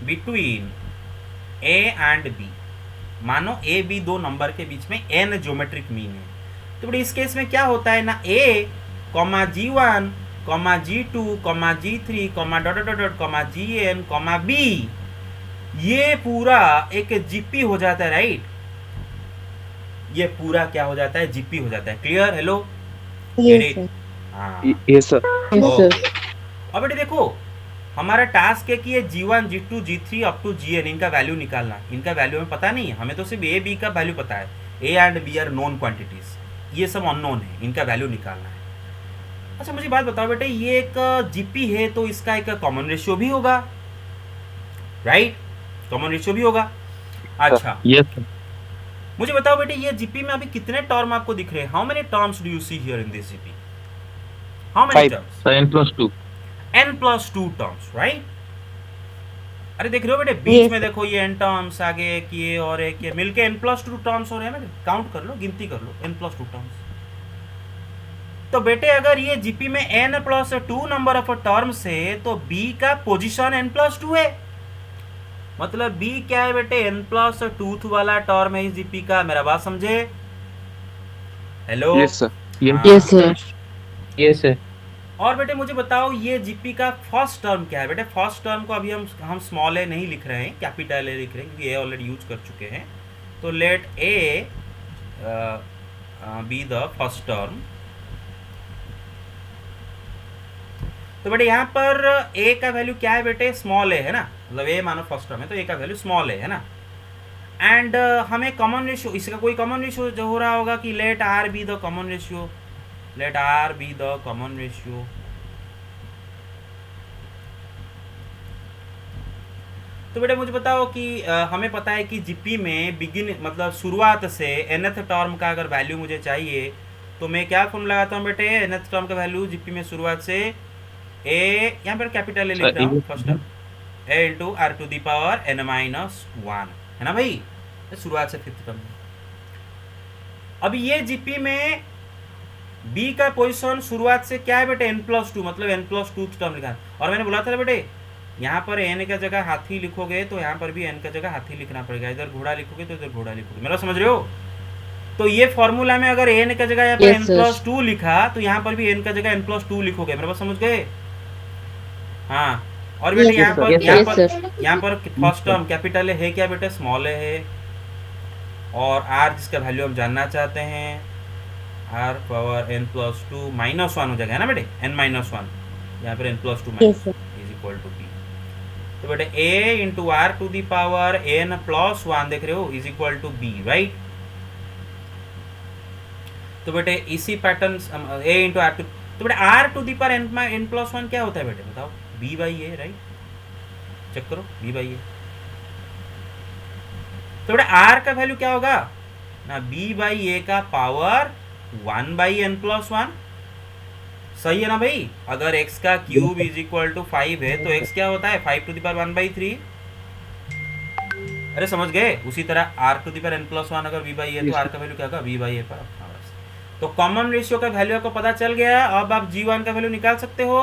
between A and B। मानो A B दो नंबर के बीच में n ज्योमेट्रिक मीन है। तो बड़ी इस केस में क्या होता है ना, A comma G1 comma G2 comma G3 comma dot dot dot comma Gn comma B, ये पूरा एक जीपी हो जाता है, राइट। ये पूरा क्या हो जाता है, जीपी हो जाता है। Clear, hello, Yes, sir. हाँ। Yes, sir. Yes, sir. अब बेटे देखो, हमारा टास्क है कि ये G1 G2 G3 up to Gn इनका वैल्यू निकालना। इनका वैल्यू हमें पता नहीं है, हमें तो सिर्फ A B का वैल्यू पता है। A and B are known quantities, ये सब अननोन है, इनका वैल्यू निकालना है। अच्छा मुझे बात बताओ बेटे, ये एक जीपी है तो इसका एक कॉमन रेशियो भी होगा, राइट, कॉमन रेशियो भी होगा। अच्छा Yes, sir. मुझे बताओ बेटे, ये जीपी में अभी कितने टर्म आपको दिख रहे हैं? How many terms do you see here in this GP? How many Five. Terms? Sir, n+2. n+2 terms, right. अरे देख रहे हो बेटे, बीच Yes. में देखो ये n टर्म्स, आगे एक ये और एक ये, मिलके n+2 टर्म्स हो रहे हैं बेटे। काउंट कर लो, गिनती कर लो, n+2 टर्म्स। तो बेटे अगर ये जीपी में n+2 नंबर ऑफ टर्म्स है तो b का पोजीशन n+2 है। मतलब b क्या है बेटे, n+2 वाला टर्म है इस जीपी का। मेरा बात समझे, हेलो? Yes, sir. हाँ। Yes, sir. Yes, sir. और बेटे मुझे बताओ, ये जीपी का फर्स्ट टर्म क्या है बेटे? फर्स्ट टर्म को अभी हम स्मॉल ए नहीं लिख रहे हैं, कैपिटल ए लिख रहे हैं, क्योंकि ए ऑलरेडी यूज कर चुके हैं। तो let A be the first term. तो बेटे यहाँ पर ए का वैल्यू क्या है बेटे, स्मॉल ए है ना, मतलब ए मानो फर्स्ट टर्म है तो ए का वैल्यू स्मॉल ए है ना। एंड हमें कॉमन रेशियो, इसका कोई कॉमन रेशियो जो हो रहा होगा कि let R be the common ratio, let R be the common ratio. तो बेटे मुझे बताओ कि हमें पता है कि जीपी में बिगिन मतलब शुरुआत से nth टर्म का अगर वैल्यू मुझे चाहिए तो मैं क्या फॉर्मूला लगाता हूँ बेटे, nth टर्म का वैल्यू जीपी में शुरुआत से a, यहाँ पर कैपिटल ए लिख रहा हूँ first term, a into are to the power n-1 है ना भाई, शुरुआत से फिफ्थ टर्म। अभी ये जीपी में b का पोजीशन शुरुआत से क्या है बेटे, n+2, मतलब n+2 टर्म लिखा है। और मैंने बोला था बेटे यहाँ पर n का जगह हाथी लिखोगे तो यहाँ पर भी n का जगह हाथी लिखना पड़ेगा, इधर घोड़ा लिखोगे तो इधर घोड़ा लिखोगे। मेरा समझ रहे हो? तो ये फॉर्मूला में अगर n का जगह यहाँ पर Yes, sir. n+2 लिखा तो यहाँ पर भी n का जगह n+2 लिखोगे। मेरा बात समझ गए? हाँ। और बेटे Yes, यहाँ sir. पर Yes, यहाँ yes, पर sir. यहाँ पर फर्स्ट टर्म कैपिटल है क्या बेटे, स्मॉल है। और r जिसका वैल्यू हम जानना चाहते हैं, r पावर n+2 -1 हो जाएगा, है ना बेटे, n-1 यहाँ पर n+2 Yes, sir. Is equal to b। तो बेटे a into are to the power n+1 देख रहे हो is equal to b, right. तो बेटे इसी pattern a into are to, तो बेटे r to the power n+1 क्या होता है बेटे, बताओ, b by A, right. Check करो, b बाई ए। तो बेटे r का वैल्यू क्या होगा ना, b बाई ए का पावर 1/n+1, सही है ना भाई। अगर x का क्यूब इज इक्वल टू 5 है तो x क्या होता है, 5 टू दी पावर 1/3। अरे समझ गए? उसी तरह r to the power n+1 अगर b बाई ए तो r का वैल्यू क्या होगा, b बाई ए पर। तो कॉमन रेशियो का वैल्यू आपको पता चल गया। अब आप g1 का वैल्यू निकाल सकते हो,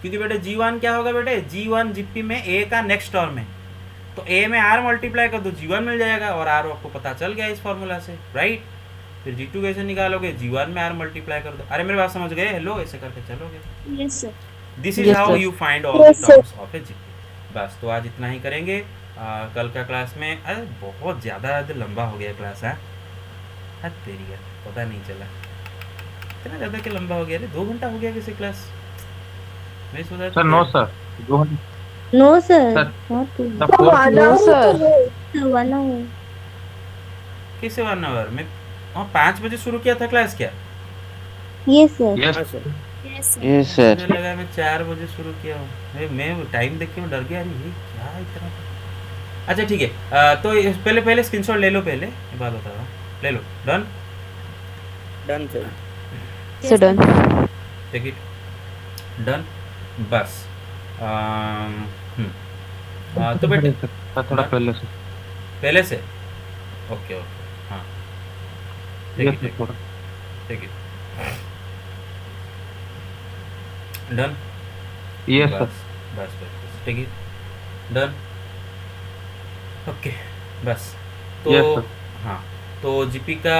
क्योंकि बेटे g1 क्या होगा बेटे, g1 जीपी में a का नेक्स्ट टर्म है, तो a में r मल्टीप्लाई कर दो g1 मिल जाएगा, और r आपको पता चल गया इस फॉर्मूला से, राइट। फिर g2 कैसे निकालोगे, g1 में r मल्टीप्लाई कर दो। अरे मेरे बात समझ गए, हेलो, ऐसे करके चलोगे। Yes, sir. This is Yes, how sir. You find all the Yes, sir. Terms of a GP. बस, तो आज इतना ही करेंगे। कल का क्लास में, अरे बहुत ज़्यादा लंबा हो गया क्लास, है हद तेरी यार, पता नहीं चला इतना ज़्यादा क्या लंबा हो गया। अरे 2 घंटा हो गया किसी क्लास मैं सोचा Sir, no, sir. Go on. No, sir. Sir. Not two. The fourth. No, sir. Sir, 1 hour. कैसे 1 आवर में 5 बजे शुरू किया था क्लास क्या? Yes, sir. Yes, sir. Yes, sir. Yes, sir. मुझे लगा मैं 4 बजे शुरू किया हूँ। मैं टाइम देख के मैं डर गया, अरे ये क्या इतना अच्छा ठीक है, तो पहले पहले स्क्रीनशॉट ले लो, पहले ये बात बता रहा हूँ, ले लो, done, done sir. So done. Take it, done, बस। तो बेटे थोड़ा पहले से पहले से, ओके ओके, हाँ टेक Yes, इट, sir, थोड़ा take it, done, Yes, sir. बस बस बस टेक इट, डन, ओके, बस। तो Yes, sir. हाँ, तो जीपी का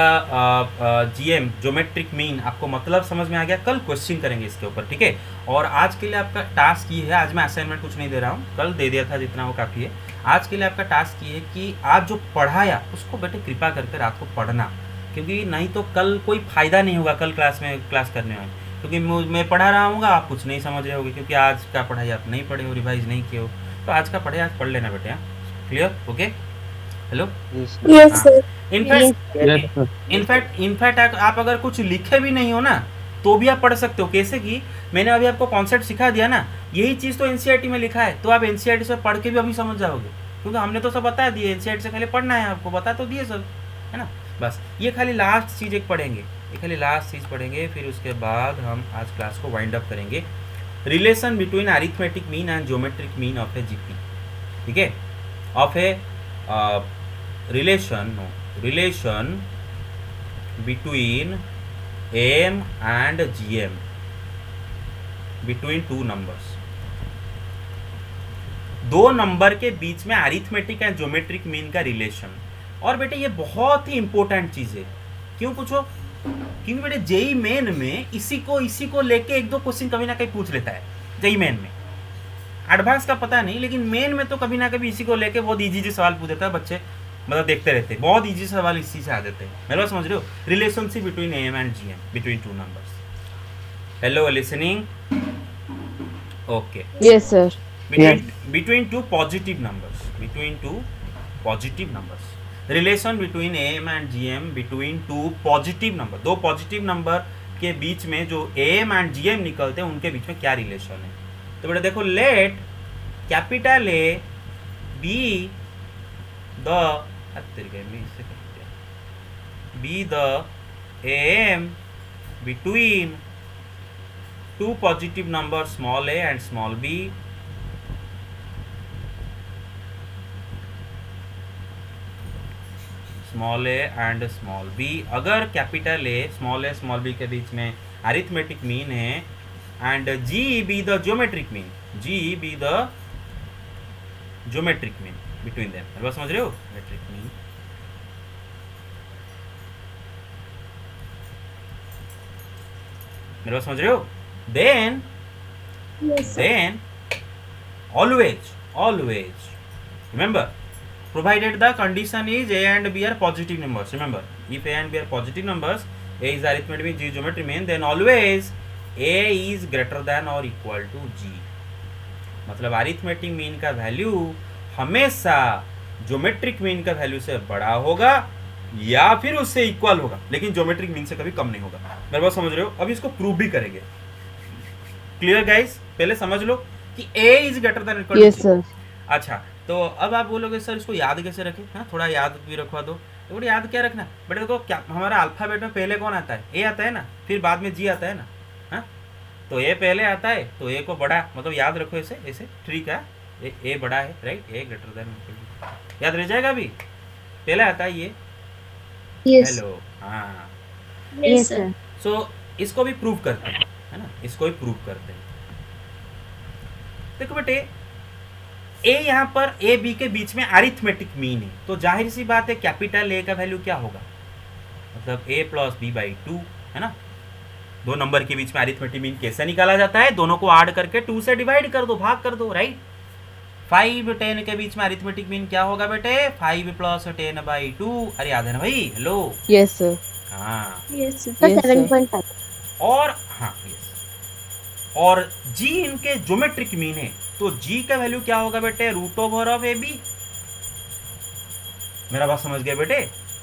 जीएम ज्योमेट्रिक मीन आपको मतलब समझ में आ गया। कल क्वेश्चन करेंगे इसके ऊपर, ठीक है। और आज के लिए आपका टास्क ये है, आज मैं असाइनमेंट कुछ नहीं दे रहा हूँ, कल दे दिया था जितना वो काफ़ी है। आज के लिए आपका टास्क ये है कि आज जो पढ़ाया उसको बेटे कृपा करके रात को पढ़ना, क्योंकि नहीं तो कल कोई फ़ायदा नहीं होगा कल क्लास में क्लास करने में, क्योंकि मैं पढ़ा रहा हूँ, आप कुछ नहीं समझ रहे होगे, क्योंकि आज का पढ़ाई आप नहीं पढ़े हो, रिवाइज नहीं किए हो। तो आज का पढ़े आज पढ़ लेना बेटे, हाँ, clear, okay, hello. Yes, sir. In fact आप अगर कुछ लिखे भी नहीं हो ना तो भी आप पढ़ सकते हो। कैसे कि मैंने अभी आपको कॉन्सेप्ट सिखा दिया ना, यही चीज़ तो एनसीईआरटी में लिखा है, तो आप एनसीईआरटी से पढ़ के भी अभी समझ जाओगे, क्योंकि हमने तो सब बता दिए, एनसीईआरटी से पहले पढ़ना है आपको, बता तो दिए सब, है ना। बस ये खाली लास्ट चीज़ एक पढ़ेंगे, ये खाली लास्ट चीज़ पढ़ेंगे, फिर उसके बाद हम आज क्लास को वाइंड अप करेंगे। Relation between arithmetic mean and geometric mean of a GP, ठीक है, of A relation between AM and GM, between two numbers, दो नंबर के बीच में अरिथमेटिक एंड ज्योमेट्रिक मीन का रिलेशन। और बेटे ये बहुत ही इंपॉर्टेंट चीज़ है, क्यों पूछो, क्योंकि बेटे जेई मेन में इसी को लेके एक दो क्वेश्चन कभी ना कभी पूछ लेता है। जेई मेन में एडवांस का पता नहीं, लेकिन मेन में तो कभी ना कभी इसी को लेके बहुत इजी सवाल पूछ देता है, बच्चे मतलब देखते रहते हैं, बहुत इजी सवाल इसी से आ जाते हैं। मेरे बात समझ रहे हो, relationship between M and GM, between two numbers. Hello, listening, okay, Yes, sir. between two positive numbers, relation between am and gm between two positive number, दो पॉजिटिव नंबर के बीच में जो am and gm निकलते हैं उनके बीच में क्या रिलेशन है। तो बेटा देखो, let capital A be the am between two positive numbers small a and small b, small A and small B. अगर कैपिटल ए स्मॉल बी के बीच में अरिथमेटिक मीन है and G be the geometric mean, between them. मेरे बात समझ रहे हो, मेट्रिक मीन, मेरे बात समझ रहे हो, then always remember, provided the condition is a and b are positive numbers. Remember, if a and b are positive numbers, a is arithmetic mean, g is geometry mean, then always a is greater than or equal to g. मतलब arithmetic mean का value हमेशा geometric mean का value से बड़ा होगा या फिर उससे इक्वल होगा, लेकिन ज्योमेट्रिक मीन से कभी कम नहीं होगा। मेरे बात समझ रहे हो, अभी इसको प्रूव भी करेंगे। क्लियर गाइस, पहले समझ लो कि a is greater than equal to Yes, sir. अच्छा, तो अब आप बोलोगे सर इसको याद कैसे रखें, हाँ थोड़ा याद भी रखवा दो। तो याद क्या रखना बेटा, देखो क्या हमारा अल्फाबेट में पहले कौन आता है, ए आता है ना, फिर बाद में जी आता है ना, हाँ तो ए पहले आता है, तो ए को बड़ा मतलब याद रखो, ऐसे ट्रिक है, ए बड़ा है, राइट, ए ग्रेटर देन, याद रह जाएगा। अभी पहले आता है ये, Yes. हेलो, हाँ। Yes, sir. सो इसको भी प्रूव करते हैं, है ना, इसको भी प्रूव करते हैं। देखो बेटे, ए यहाँ पर ए बी के बीच में अरिथमेटिक मीन है, तो जाहिर सी बात है कैपिटल ए का वैल्यू क्या होगा, मतलब a प्लस बी बाई 2, है ना। दो नंबर के बीच में अरिथमेटिक मीन कैसे निकाला जाता है, दोनों को ऐड करके 2 से डिवाइड कर दो, भाग कर दो, राइट। 5 10 के बीच में अरिथमेटिक मीन क्या होगा बेटे, 5 प्लस 10 बाई 2। अरे याद है ना भाई, हेलो, Yes, sir. हाँ। Yes, sir. Sir, Yes, sir. 7.5. और हाँ यस, और जी इनके ज्योमेट्रिक मीन है, तो जी का वैल्यू क्या होगा बेटे, root over of A B. मेरा बात समझ गए बेटे,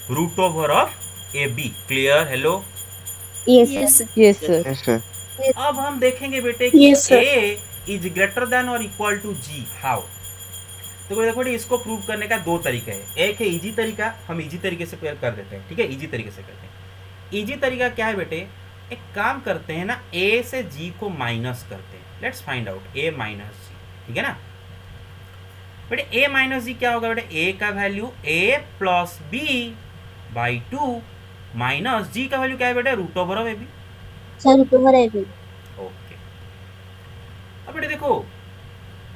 root over of A B. Clear, hello. Yes, Yes, sir. sir. Yes, sir. Yes, sir. अब हम देखेंगे बेटे Yes, sir. A is greater than और इक्वल टू जी। हाउ, तो देखो बेटे इसको प्रूव करने का दो तरीका है। एक है इजी तरीका, हम इजी तरीके से कर देते हैं, ठीक है, इजी तरीके से करते हैं। इजी तरीका क्या है बेटे, एक काम करते हैं ना, ए से जी को माइनस करते हैं। Let's find out a minus G, ठीक है ना बेटे। ए माइनस जी क्या होगा बेटे, ए का value a plus b by 2 minus G का वैल्यू क्या है बेटे, root over of A b. Sir ऊपर है भी। ओके, अब बेटे देखो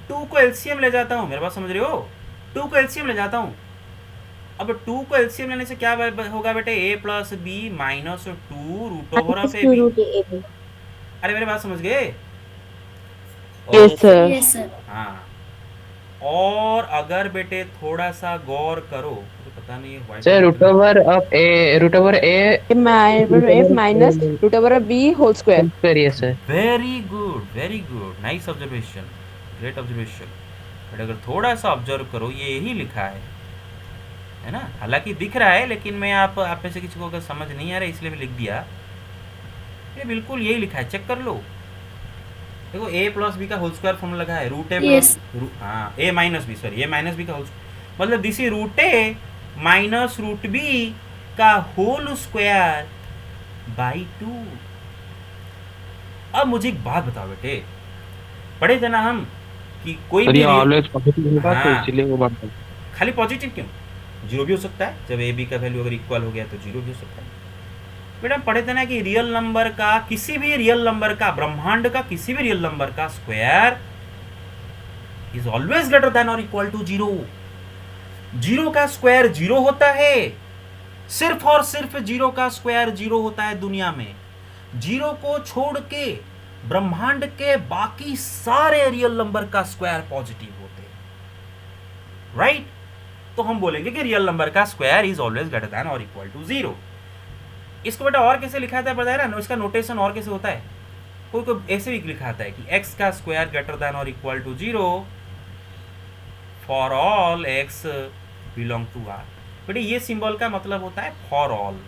2 को एलसीएम ले जाता हूं, मेरे बात समझ रहे हो, 2 को एलसीएम ले जाता हूं। अब 2 को एलसीएम लेने से क्या होगा बेटे, a plus b minus 2 root over of A b. Root A b. अरे मेरे बात समझ गए? Yes, sir. Yes sir. हाँ, और अगर बेटे थोड़ा सा गौर करो तो पता नहीं है white sir board root over of A A minus root over of B whole square. Square, yes sir. Very good, nice observation, great observation. But अगर थोड़ा सा ऑब्जर्व करो, ये यही लिखा है ना, हालांकि दिख रहा है लेकिन मैं आप में से किसी को अगर समझ नहीं आ रहा इसलिए मैं लिख दिया, ये बिल्कुल यही लिखा है, चेक कर लो। देखो ए प्लस बी का होल स्क्वायर फॉर्मूला लगा है, रूट ए प्लस हाँ A minus B, sorry A minus B का होल, मतलब this is root A minus root B का होल स्क्वायर बाई 2। अब मुझे एक बात बताओ बेटे, पढ़े थे ना हम कि कोई सर भी ये ऑलवेज पॉजिटिव होगा तो हाँ। इसलिए वो बात है। खाली पॉजिटिव क्यों, जीरो भी हो सकता है, जब ए बी का वैल्यू अगर इक्वल हो गया तो जीरो भी हो सकता है। बेटा हम पढ़े थे ना कि रियल नंबर का, किसी भी रियल नंबर का, ब्रह्मांड का किसी भी रियल नंबर का square is always greater than और इक्वल टू जीरो। जीरो का स्क्वायर जीरो होता है, सिर्फ और सिर्फ जीरो का स्क्वायर जीरो होता है दुनिया में। जीरो को छोड़ के ब्रह्मांड के बाकी सारे रियल नंबर का स्क्वायर पॉजिटिव होते हैं, राइट? तो हम बोलेंगे कि रियल नंबर का square is always greater than और इक्वल टू जीरो। इसको बेटा और कैसे लिखा जाता है पता है ना, इसका नोटेशन और कैसे होता है, कोई कोई ऐसे भी लिखा आता है कि x का स्क्वायर ग्रेटर देन और equal to zero for all x belong to r। बेटे ये सिंबल का मतलब होता है फॉर ऑल।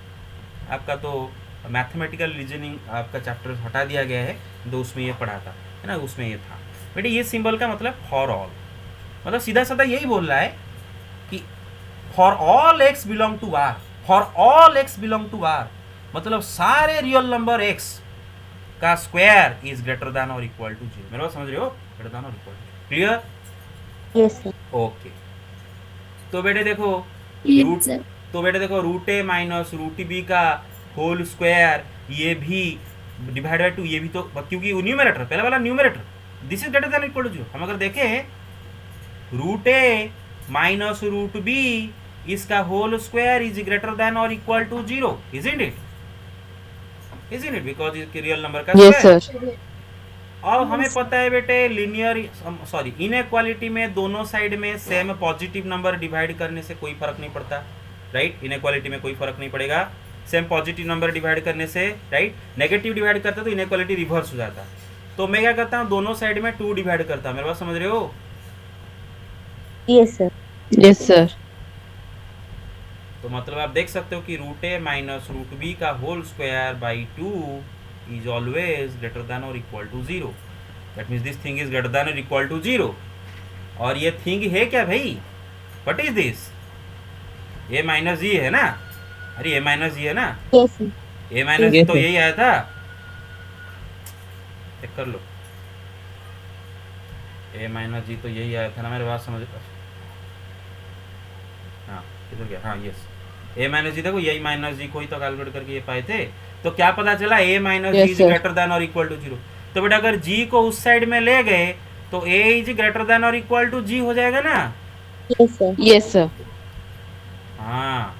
आपका तो मैथमेटिकल रीजनिंग आपका चैप्टर हटा दिया गया है, तो उसमें ये पढ़ा था, है ना, उसमें ये था। बेटे ये सिंबल का मतलब फॉर ऑल, मतलब सीधा साधा यही बोल रहा है कि for all x belong to r, for all x belong to r, मतलब सारे रियल नंबर x का स्क्वायर इज ग्रेटर देन और इक्वल टू जीरो। मेरे बात समझ रहे हो, ग्रेटर देन और equal to, clear? Yes sir. Okay, तो बेटे देखो यस सर। तो बेटे देखो रूट ए माइनस रूट बी का होल स्क्वायर, ये भी डिवाइड बाय 2, ये भी तो, क्योंकि न्यूमरेटर पहले वाला numerator, this is greater than equal to zero. हम अगर देखें रूट ए माइनस रूट बी इसका whole square is greater than और equal to zero, isn't it? Isn't it? Because इसके रियल नंबर का Yes, स्क्वायर। sir. अब हमें पता है बेटे लीनियर सॉरी इनइक्वालिटी में दोनों साइड में सेम पॉजिटिव नंबर डिवाइड करने से कोई फर्क नहीं पड़ता, राइट? इनइक्वालिटी में कोई फर्क नहीं पड़ेगा सेम पॉजिटिव नंबर डिवाइड करने से, राइट? नेगेटिव डिवाइड करता तो इनइक्वालिटी रिवर्स हो जाता। तो मैं क्या करता हूँ, दोनों साइड में 2 डिवाइड करता हूँ। मेरे बात समझ रहे हो? Yes sir. Yes, sir. तो मतलब आप देख सकते हो कि रूट ए माइनस रूट बी का whole square by 2 is always greater than और equal to zero. That means this thing is greater than और इक्वल टू जीरो। और ये थिंग है क्या भाई? What is this? A minus G है ना? अरे ए माइनस जी है ना? Yes sir. A minus G तो यही आया था, चेक कर लो। ए माइनस जी तो यही आया था ना, मेरे बात समझ, हाँ इधर गया, हाँ यस, ए माइनस जी देखो यही माइनस जी को ही तो कैलकुलेट करके ये पाए थे। तो क्या पता चला, a minus G Yes, is sir. Greater than और इक्वल टू जीरो। तो बेटा अगर जी को उस साइड में ले गए तो ए इज ग्रेटर देन और इक्वल टू जी हो जाएगा ना? Yes sir. Yes, sir. हाँ,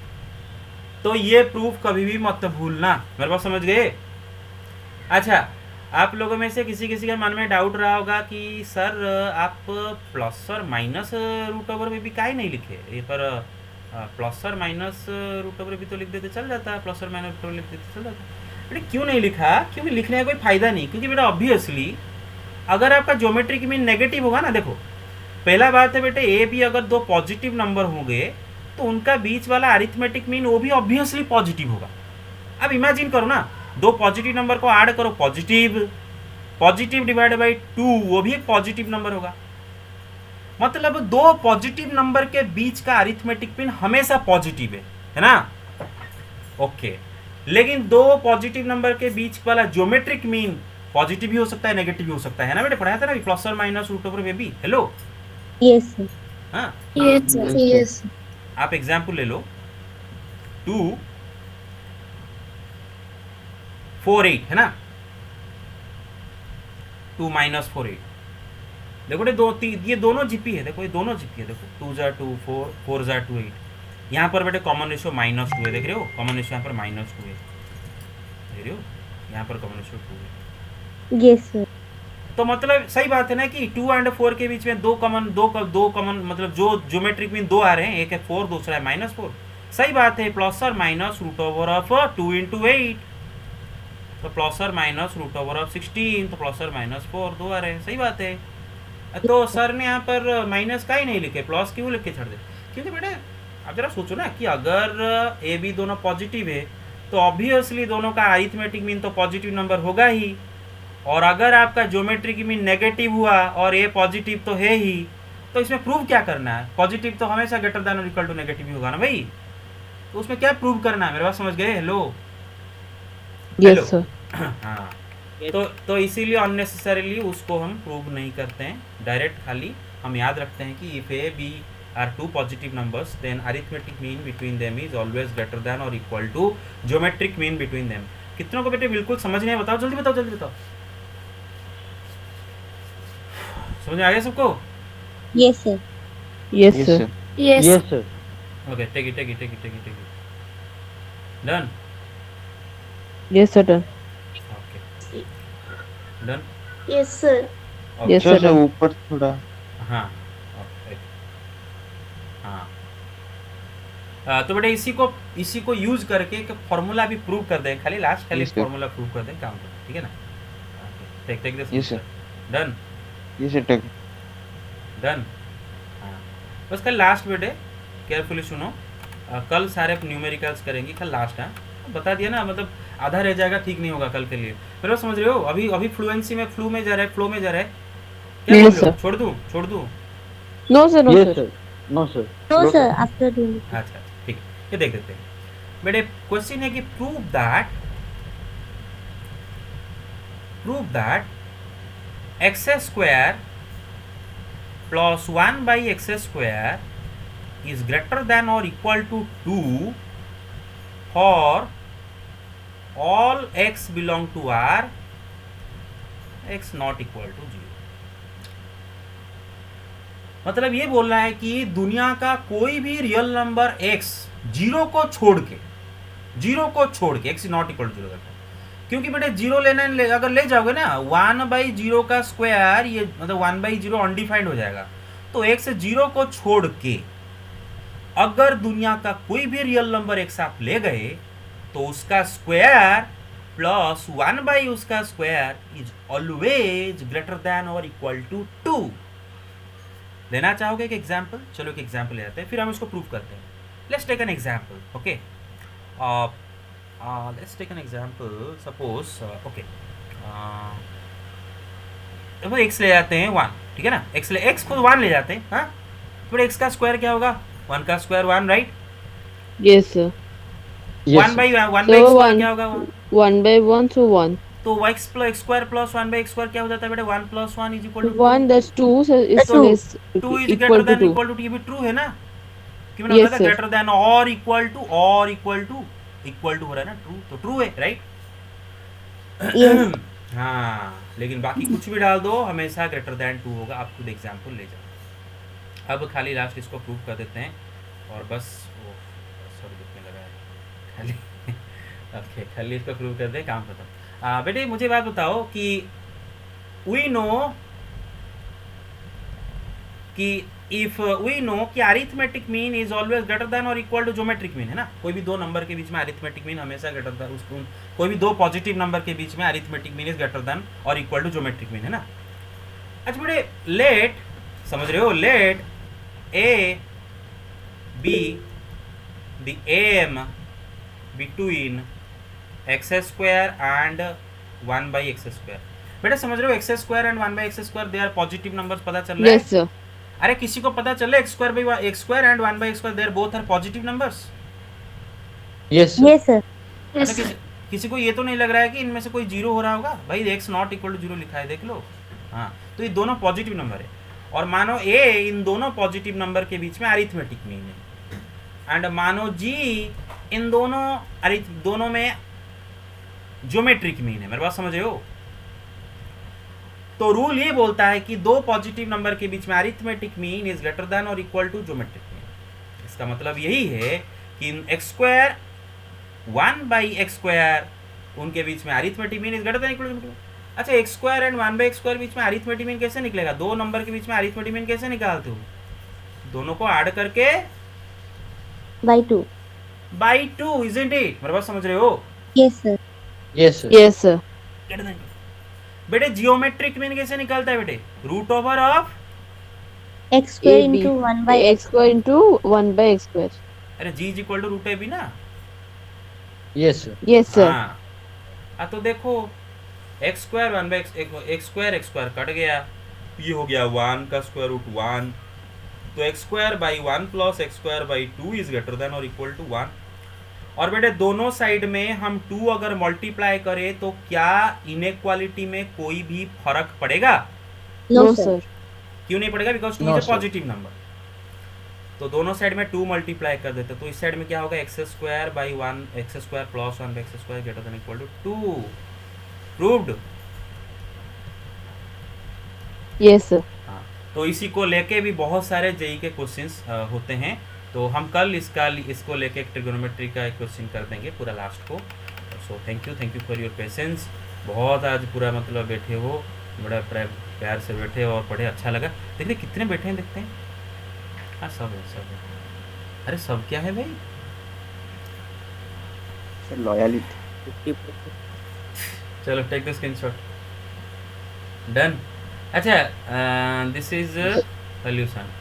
तो ये प्रूफ कभी भी मत भूलना। मेरे पास समझ गए? अच्छा, आप लोगों में से किसी किसी के मन में डाउट रहा होगा कि सर आप प्लस और माइनस रूट ओवर में भी काहे नहीं लिखे ये, पर प्लस और माइनस रूट ओवर भी तो लिख देते चल जाता, प्लस और माइनस रूट ओवर लिख देते चल जाता। बेटे क्यों नहीं लिखा? क्योंकि लिखने का कोई फायदा नहीं, क्योंकि बेटा ऑब्वियसली अगर आपका ज्योमेट्रिक मीन नेगेटिव होगा ना, देखो पहला बात है बेटे, ए बी अगर दो पॉजिटिव नंबर होंगे तो उनका बीच वाला अरिथमेटिक मीन वो भी ऑब्वियसली पॉजिटिव होगा। अब इमेजिन करो ना, दो पॉजिटिव नंबर को ऐड करो, पॉजिटिव डिवाइड बाई 2 वो भी एक पॉजिटिव नंबर होगा। मतलब दो पॉजिटिव नंबर के बीच का अरिथमेटिक मीन हमेशा पॉजिटिव है ना? ओके, लेकिन दो पॉजिटिव नंबर के बीच वाला ज्योमेट्रिक मीन पॉजिटिव भी हो सकता है, नेगेटिव भी हो सकता है ना? बेटे पढ़ाया था ना प्लस और minus root over baby. Hello, Yes, sir. हाँ, Yes, sir. Yes. आप एग्जाम्पल ले लो 2 4 8 है ना? 2 माइनस 4 8। देखो ये दोनों जीपी है, देखो ये दोनों जीपी है। देखो 2 जार 2 4 4 जार 2 8। यहाँ पर बेटे कॉमन रेशियो -2 है, देख रहे हो? कॉमन रेशियो यहाँ पर -2 है, देख रहे हो? यहाँ पर कॉमन रेशियो 2 है। Yes, sir. तो मतलब सही बात है ना कि 2 और 4 के बीच में दो कॉमन मतलब जो ज्योमेट्रिक मीन दो आ रहे हैं, एक है 4 दूसरा है -4। सही बात है, प्लस और माइनस रूट ओवर ऑफ 2 × 8, तो प्लस और माइनस रूट ओवर ऑफ 16, तो प्लस और माइनस 4 दो आ रहे हैं। सही बात है। तो सर ने यहाँ पर माइनस का ही नहीं लिखे, प्लस क्यों लिख के छोड़ दे? क्योंकि बेटे आप जरा सोचो ना कि अगर ए बी दोनों पॉजिटिव है तो ऑब्वियसली दोनों का अरिथमेटिक मीन तो पॉजिटिव नंबर होगा ही, और अगर आपका ज्योमेट्रिक मीन नेगेटिव हुआ और ए पॉजिटिव तो है ही, तो इसमें प्रूव क्या करना है? पॉजिटिव तो हमेशा ग्रेटर देन और इक्वल टू नेगेटिव ही होगा ना भाई। तो उसमें क्या प्रूव करना है? मेरे बात समझ गए? Hello, Yes, sir. हाँ, तो इसीलिए अननेसेसरीली उसको हम प्रूव नहीं करते हैं, डायरेक्ट खाली हम याद रखते हैं कि if a b are two positive numbers then arithmetic mean between them is always greater than और equal to geometric mean between them. कितनों को बेटे बिल्कुल समझ नहीं है? बताओ, जल्दी बताओ, जल्दी बताओ। समझ में आ गया सबको? Yes, sir. Yes, sir. Yes. Yes, sir. Okay, take it. Done? Yes, sir. Done. Okay. Done? Yes, sir. Okay. Yes, sir. Done. ऊपर थोड़ा हाँ, okay. हाँ, तो बेटा इसी को यूज करके एक फॉर्मूला भी प्रूव कर दें, खाली Yes, sir. फॉर्मूला प्रूव कर दें, काम करें, ठीक है ना? Take this. Yes, sir. Done? ये से टेक डन। हाँ, बस कल लास्ट बेटे केयरफुली सुनो, कल सारे न्यूमेरिकल्स करेंगे, कल लास्ट है, बता दिया ना, मतलब आधा रह जाएगा, ठीक नहीं होगा कल के लिए। फिर समझ रहे हो? अभी फ्लुएंसी में फ्लो में जा रहा है, क्या Yes, बोल रहे हो? sir. छोड़ दूं? No, sir. No, Yes, sir. sir. No, sir. No, sir. After doing. अच्छा, ठीक है, ये देख लेते हैं बेटे। क्वेश्चन है कि prove that x square plus 1 by x square is greater than और equal to 2 for all x belong to R, x not equal to 0। मतलब ये बोल रहा है कि दुनिया का कोई भी रियल नंबर x जीरो को छोड़ के x नॉट इक्वल टू 0 करता है। क्योंकि बेटे जीरो अगर ले जाओगे ना 1/0 का स्क्वायर, ये मतलब 1/0 अनडिफाइंड हो जाएगा। तो x 0 को छोड़ के अगर दुनिया का कोई भी रियल नंबर x आप ले गए तो उसका स्क्वायर प्लस 1 उसका square is always greater than और इक्वल टू 2। लेना चाहोगे एक एग्जाम्पल? चलो एक एग्जाम्पल ले आते हैं, फिर हम इसको प्रूव करते हैं। Let's take an example. Okay, let's take an example. Suppose okay, देखो x ले जाते हैं 1, ठीक है ना? x को 1 ले जाते हैं, हाँ, तो x का स्क्वायर क्या होगा? 1 का square 1, right? Yes, sir. 1 by So, square क्या होगा? 1/1, so 1. तो x स्क्वायर प्लस 1 स्क्वायर क्या हो जाता है बेटा? 1 + 1 is equal to 1, that's 2, so it's Two. less 2 is equal greater to than 2. Equal to, ये भी ट्रू है ना? क्यों ना Yes, होता है sir. ग्रेटर देन और इक्वल टू हो रहा है ना? ट्रू, तो ट्रू है, राइट? Yes. हाँ, लेकिन बाकी कुछ भी डाल दो हमेशा ग्रेटर देन 2 होगा। आप खुद एग्जांपल ले जाओ। अब खाली लास्ट इसको प्रूव कर देते हैं और बस सॉरी दिखने लगा है खाली ओके, खाली इसको प्रूव कर दें, काम खत्म। बेटे मुझे बात बताओ कि वी नो कि arithmetic mean is always greater than और इक्वल टू ज्योमेट्रिक मीन, है ना? कोई भी दो नंबर के बीच में अरिथमेटिक मीन हमेशा ग्रेटर देन, उसको कोई भी दो पॉजिटिव नंबर के बीच में arithmetic mean is greater than और इक्वल टू ज्योमेट्रिक मीन, है ना? अच्छा बेटे, लेट समझ रहे हो, let A be the M between x square and 1/x square. बेटा समझ रहे हो, x square and 1/x square they are positive numbers, पता चल रहा है? Yes, sir. अरे किसी को पता चले x square by x square and 1 by x square, they both are positive numbers? Yes, sir. Yes, sir. अच्छा किसी को ये तो नहीं लग रहा है कि इनमें से कोई जीरो हो रहा होगा? भाई x not equal to zero लिखा है, देख लो। हाँ, तो ये दोनों पॉजिटिव नंबर है, और मानो a इन दोनों पॉजिटिव नंबर के बीच में अरिथमेटिक मीन है, एंड मानो g इन दोनों में ज्योमेट्रिक मीन है। मेरे बात समझ रहे हो? तो रूल ये बोलता है कि दो पॉजिटिव नंबर के बीच में arithmetic mean is greater than और इक्वल टू ज्योमेट्रिक मीन। इसका मतलब यही है कि x square 1 by x square उनके बीच में arithmetic mean is greater than equal to. अच्छा, x square and 1 by x square बीच में अरिथमेटिक मीन कैसे निकलेगा? दो नंबर के बीच में अरिथमेटिक मीन कैसे निकालते हो? दोनों को ऐड करके By 2. By 2, isn't it? मेरे बात समझ रहे हो? Yes, sir. Yes, sir. Yes, sir. Greater than. बेटे जियोमेट्रिक मीन कैसे निकलता है बेटे? Root over of, X square AB. into 1 by X square into 1 by x square. अरे g is equal to root A B ना? Yes, sir. Yes, sir. हाँ, तो देखो x square 1 by x square cut गया, ये हो गया 1 का स्क्वायर रूट 1, तो x square by 1 plus x square by 2 is greater than और इक्वल टू 1। और बेटे दोनों साइड में हम 2 अगर मल्टीप्लाई करें तो क्या इनइक्वालिटी में कोई भी फर्क पड़ेगा? No, No, sir. sir. क्यों नहीं पड़ेगा? Because 2 No, is a sir. Positive number. तो दोनों साइड में 2 मल्टीप्लाई कर देते, तो इस साइड में क्या होगा? X square by 1 x square plus 1 x square greater than equal to 2। Proved? Yes, sir. हाँ, तो इसी को लेके भी बहुत सारे जेई के क्वेश्चंस होते हैं, तो हम कल इसको लेके एक ट्रिगोनोमेट्री का एक क्वेश्चन कर देंगे पूरा लास्ट को। So thank you for your patience. बहुत आज पूरा मतलब बैठे हो, बड़ा प्यार से बैठे हो और पढ़े, अच्छा लगा। देखते कितने बैठे हैं, देखते हैं। हाँ, सब है। अरे सब क्या है भाई? लॉयलिटी 50%। चलो टेक द स्क्रीनशॉट। डन। अच्छा, this is solution.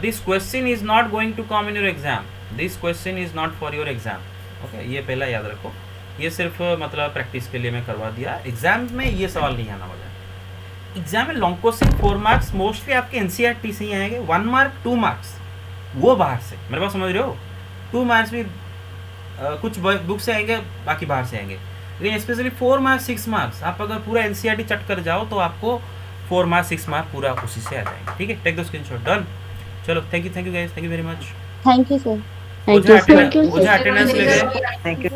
This question is not going to come in your exam, this question is not for your exam. Okay, ये पहला याद रखो, ये सिर्फ मतलब प्रैक्टिस के लिए मैं करवा दिया। एग्जाम में ये सवाल नहीं आना वाला है। एग्जाम में लॉन्ग क्वेश्चन 4 मार्क्स मोस्टली आपके एनसीईआरटी से ही आएंगे, 1 मार्क 2 मार्क्स वो बाहर से। मेरे पास समझ रहे हो? 2 मार्क्स भी कुछ बुक से आएंगे, बाकी बाहर से आएंगे। लेकिन स्पेशली 4 मार्क्स 6 मार्क्स आप अगर पूरा एनसीईआरटी चट कर जाओ तो आपको 4 मार्क्स 6 मार्क्स पूरा उसी से आ जाएंगे। ठीक है, टेक द स्क्रीनशॉट। डन। चलो, thank you guys, thank you very much. Thank you, sir. Thank you, sir. मुझे अटेंडेंस ले गए। Thank you.